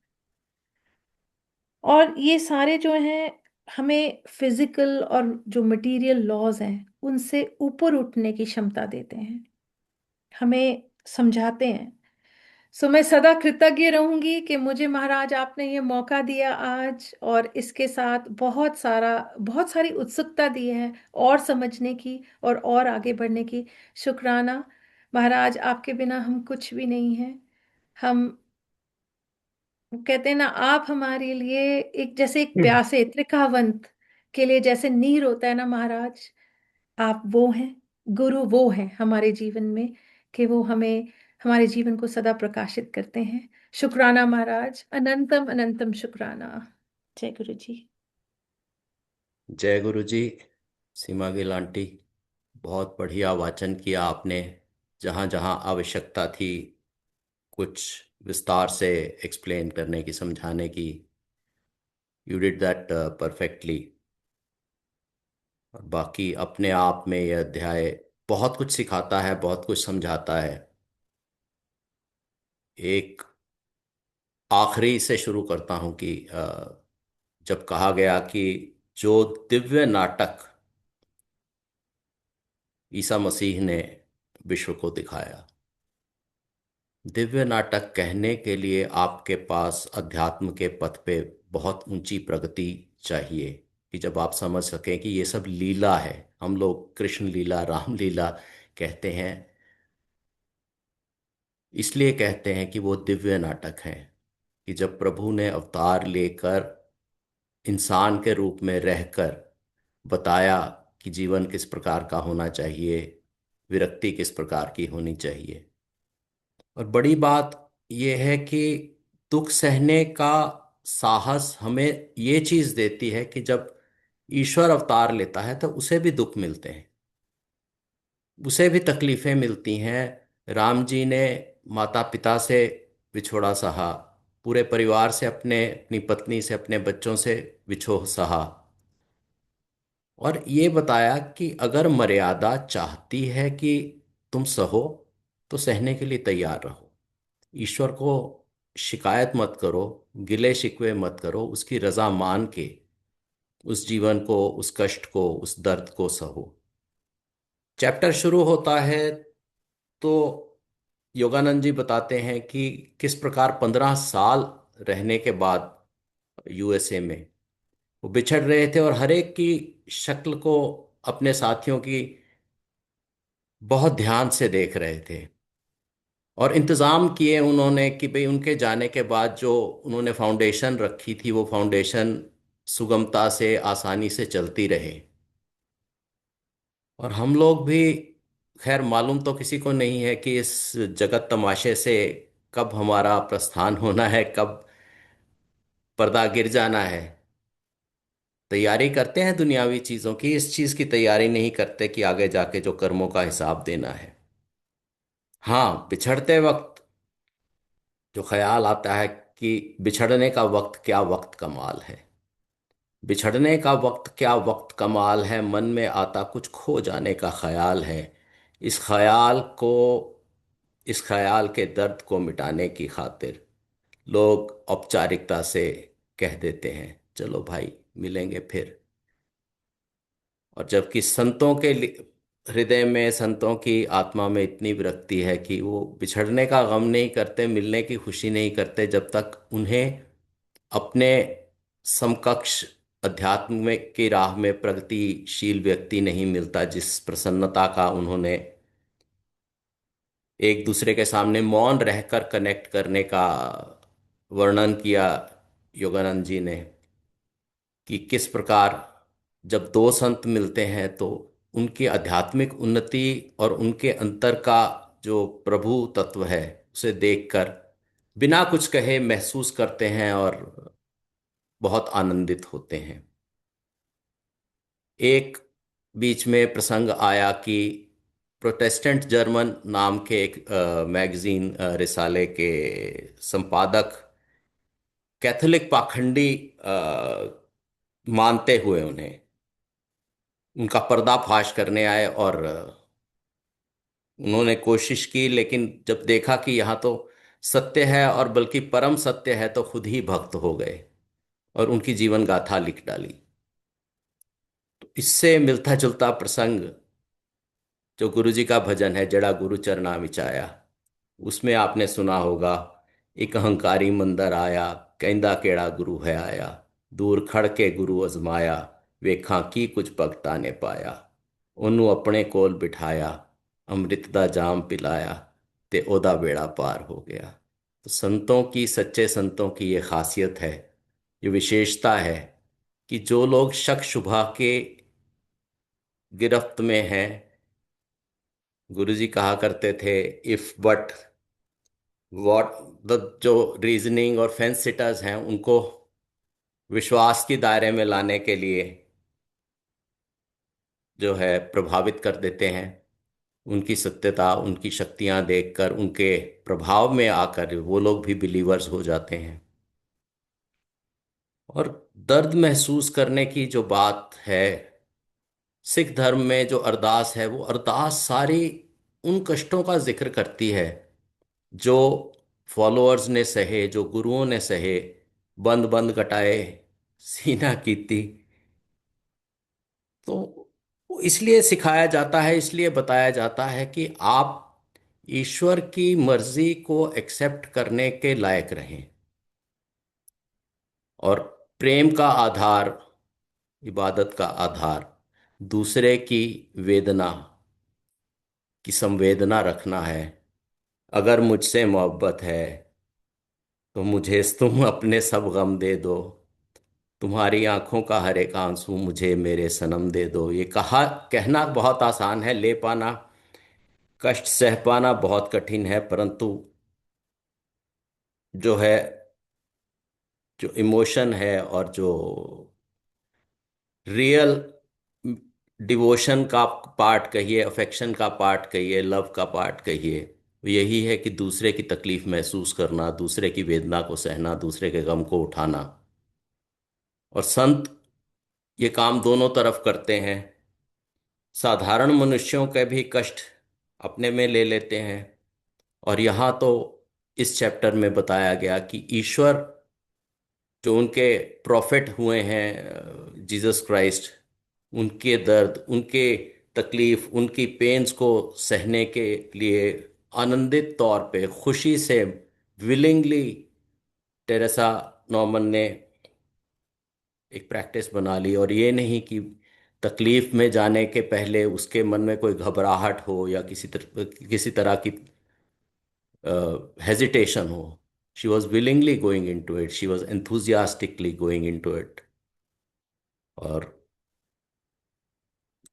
और ये सारे जो हैं हमें फिजिकल और जो मटेरियल लॉज हैं उनसे ऊपर उठने की क्षमता देते हैं, हमें समझाते हैं। सो मैं सदा कृतज्ञ रहूंगी कि मुझे महाराज आपने ये मौका दिया आज, और इसके साथ बहुत सारी उत्सुकता दी है और समझने की और आगे बढ़ने की। शुक्राना महाराज, आपके बिना हम कुछ भी नहीं हैं। हम कहते हैं ना, आप हमारे लिए एक जैसे एक प्यासे त्रिकावंत के लिए जैसे नीर होता है ना महाराज, आप वो हैं, गुरु वो हैं हमारे जीवन में, कि वो हमें हमारे जीवन को सदा प्रकाशित करते हैं। शुक्राना महाराज, अनंतम अनंतम शुक्राना। जय गुरु जी। जय गुरु जी। सीमा गिल आंटी, बहुत बढ़िया वाचन किया आपने। जहाँ जहाँ आवश्यकता थी कुछ विस्तार से एक्सप्लेन करने की, समझाने की, यू डिड दैट परफेक्टली। और बाकी अपने आप में यह अध्याय बहुत कुछ सिखाता है, बहुत कुछ समझाता है। एक आखिरी से शुरू करता हूँ कि जब कहा गया कि जो दिव्य नाटक ईसा मसीह ने विश्व को दिखाया, दिव्य नाटक कहने के लिए आपके पास अध्यात्म के पथ पे बहुत ऊंची प्रगति चाहिए, कि जब आप समझ सकें कि ये सब लीला है। हम लोग कृष्ण लीला, राम लीला कहते हैं, इसलिए कहते हैं कि वो दिव्य नाटक हैं। कि जब प्रभु ने अवतार लेकर इंसान के रूप में रहकर बताया कि जीवन किस प्रकार का होना चाहिए, विरक्ति किस प्रकार की होनी चाहिए। और बड़ी बात यह है कि दुख सहने का साहस हमें ये चीज देती है कि जब ईश्वर अवतार लेता है तो उसे भी दुख मिलते हैं, उसे भी तकलीफें मिलती हैं। राम जी ने माता पिता से विछोड़ा सहा, पूरे परिवार से, अपनी पत्नी से, अपने बच्चों से विछोह सहा, और ये बताया कि अगर मर्यादा चाहती है कि तुम सहो तो सहने के लिए तैयार रहो। ईश्वर को शिकायत मत करो, गिले शिकवे मत करो, उसकी रजा मान के उस जीवन को, उस कष्ट को, उस दर्द को सहो। चैप्टर शुरू होता है तो योगानंद जी बताते हैं कि किस प्रकार 15 साल रहने के बाद यूएसए में वो बिछड़ रहे थे और हर एक की शक्ल को, अपने साथियों की बहुत ध्यान से देख रहे थे, और इंतज़ाम किए उन्होंने कि भाई उनके जाने के बाद जो उन्होंने फाउंडेशन रखी थी वो फाउंडेशन सुगमता से, आसानी से चलती रहे। और हम लोग भी, खैर मालूम तो किसी को नहीं है कि इस जगत तमाशे से कब हमारा प्रस्थान होना है, कब पर्दा गिर जाना है। तैयारी करते हैं दुनियावी चीज़ों की, इस चीज़ की तैयारी नहीं करते कि आगे जाके जो कर्मों का हिसाब देना है। हाँ, बिछड़ते वक्त जो ख्याल आता है कि बिछड़ने का वक्त क्या वक्त कमाल है, बिछड़ने का वक्त क्या वक्त कमाल है, मन में आता कुछ खो जाने का ख्याल है। इस ख्याल को, इस ख्याल के दर्द को मिटाने की खातिर लोग औपचारिकता से कह देते हैं चलो भाई मिलेंगे फिर। और जबकि संतों के हृदय में, संतों की आत्मा में इतनी विरक्ति है कि वो बिछड़ने का गम नहीं करते, मिलने की खुशी नहीं करते, जब तक उन्हें अपने समकक्ष अध्यात्म की राह में प्रगतिशील व्यक्ति नहीं मिलता, जिस प्रसन्नता का उन्होंने एक दूसरे के सामने मौन रहकर कनेक्ट करने का वर्णन किया योगानंद जी ने, कि किस प्रकार जब दो संत मिलते हैं तो उनकी आध्यात्मिक उन्नति और उनके अंतर का जो प्रभु तत्व है उसे देखकर बिना कुछ कहे महसूस करते हैं और बहुत आनंदित होते हैं। एक बीच में प्रसंग आया कि प्रोटेस्टेंट जर्मन नाम के एक मैगजीन, रिसाले के संपादक कैथोलिक पाखंडी मानते हुए उन्हें, उनका पर्दाफाश करने आए, और उन्होंने कोशिश की, लेकिन जब देखा कि यहाँ तो सत्य है और बल्कि परम सत्य है, तो खुद ही भक्त हो गए और उनकी जीवन गाथा लिख डाली। तो इससे मिलता जुलता प्रसंग जो गुरु जी का भजन है, जड़ा गुरु चरना विचाया, उसमें आपने सुना होगा, एक अहंकारी मंदर आया, कहंदा केड़ा गुरु है आया, दूर खड़ के गुरु अजमाया, वेखा की कुछ भगता ने पाया, ਉਹਨੂੰ अपने कोल बिठाया, अमृत दा जाम पिलाया, ते ओदा बेड़ा पार हो गया। तो संतों की, सच्चे संतों की ये खासियत है, ये विशेषता है कि जो लोग शक शुबा के गिरफ्त में हैं, गुरु जी कहा करते थे, इफ बट व्हाट, द जो रीजनिंग और फेंस सिटर्स हैं उनको विश्वास की दायरे में लाने के लिए जो है प्रभावित कर देते हैं। उनकी सत्यता, उनकी शक्तियां देखकर, उनके प्रभाव में आकर वो लोग भी बिलीवर्स हो जाते हैं। और दर्द महसूस करने की जो बात है, सिख धर्म में जो अरदास है, वो अरदास सारी उन कष्टों का जिक्र करती है जो फॉलोअर्स ने सहे, जो गुरुओं ने सहे, बंद बंद कटाए सीना कीती। तो वो इसलिए सिखाया जाता है, इसलिए बताया जाता है कि आप ईश्वर की मर्जी को एक्सेप्ट करने के लायक रहें। और प्रेम का आधार, इबादत का आधार दूसरे की वेदना की संवेदना रखना है। अगर मुझसे मोहब्बत है तो मुझे तुम अपने सब गम दे दो, तुम्हारी आंखों का हर एक आंसू मुझे मेरे सनम दे दो। ये कहा, कहना बहुत आसान है, ले पाना कष्ट सह पाना बहुत कठिन है, परंतु जो है, जो इमोशन है और जो रियल डिवोशन का पार्ट कहिए, अफेक्शन का पार्ट कहिए, लव का पार्ट कहिए, यही है कि दूसरे की तकलीफ महसूस करना, दूसरे की वेदना को सहना, दूसरे के गम को उठाना। और संत ये काम दोनों तरफ करते हैं। साधारण मनुष्यों के भी कष्ट अपने में ले लेते हैं। और यहाँ तो इस चैप्टर में बताया गया कि ईश्वर जो उनके प्रॉफिट हुए हैं, जीसस क्राइस्ट, उनके दर्द, उनके तकलीफ, उनकी पेन्स को सहने के लिए आनंदित तौर पे, खुशी से, विलिंगली टेरेसा नॉर्मन ने एक प्रैक्टिस बना ली। और ये नहीं कि तकलीफ में जाने के पहले उसके मन में कोई घबराहट हो या किसी तरह की हेजिटेशन हो। She was willingly going into it, she was enthusiastically going into it. और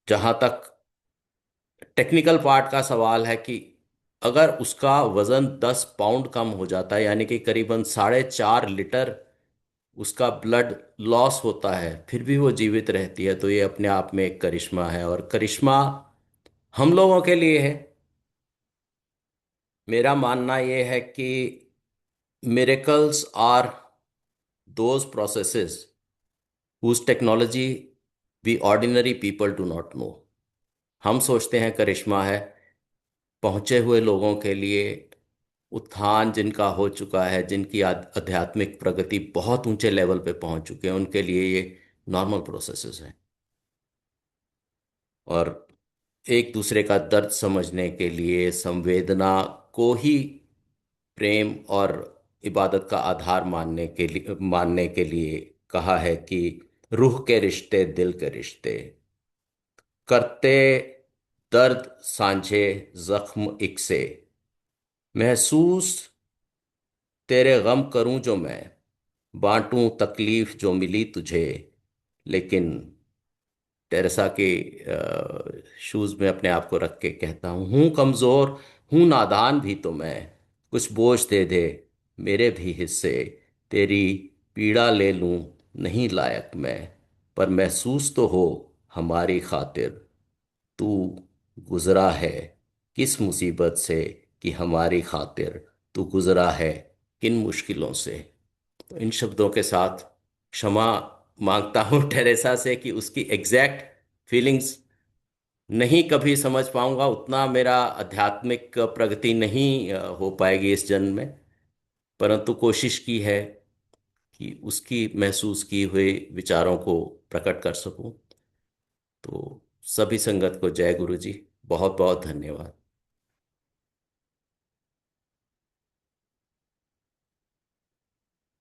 जहाँ तक टेक्निकल पार्ट का सवाल है कि अगर उसका वजन 10 पाउंड कम हो जाता है, यानी कि करीबन 4.5 लीटर उसका ब्लड लॉस होता है, फिर भी वो जीवित रहती है, तो ये अपने आप में एक करिश्मा है। और करिश्मा हम लोगों के लिए है। मेरा मानना ये है कि miracles are those processes whose technology we ordinary people do not know. हम सोचते हैं करिश्मा है पहुंचे हुए लोगों के लिए, उत्थान जिनका हो चुका है, जिनकी आध्यात्मिक प्रगति बहुत ऊंचे लेवल पे पहुंच चुके हैं, उनके लिए ये नॉर्मल प्रोसेसेस हैं। और एक दूसरे का दर्द समझने के लिए, संवेदना को ही प्रेम और इबादत का आधार मानने के लिए कहा है कि रूह के रिश्ते, दिल के रिश्ते करते, दर्द सांझे, जख्म एक से, महसूस तेरे गम करूं जो मैं, बांटूं तकलीफ जो मिली तुझे। लेकिन टेरेसा के शूज में अपने आप को रख के कहता हूँ कमजोर, हूँ नादान भी तो मैं, कुछ बोझ दे दे मेरे भी हिस्से, तेरी पीड़ा ले लूं नहीं लायक मैं, पर महसूस तो हो हमारी खातिर, तू गुजरा है किस मुसीबत से, कि हमारी खातिर तू गुजरा है किन मुश्किलों से। तो इन शब्दों के साथ क्षमा मांगता हूँ टेरेसा से कि उसकी एग्जैक्ट फीलिंग्स नहीं कभी समझ पाऊंगा, उतना मेरा आध्यात्मिक प्रगति नहीं हो पाएगी इस जन्म में। परंतु कोशिश की है कि उसकी महसूस की हुई विचारों को प्रकट कर सकूं। तो सभी संगत को जय गुरु जी, बहुत बहुत धन्यवाद।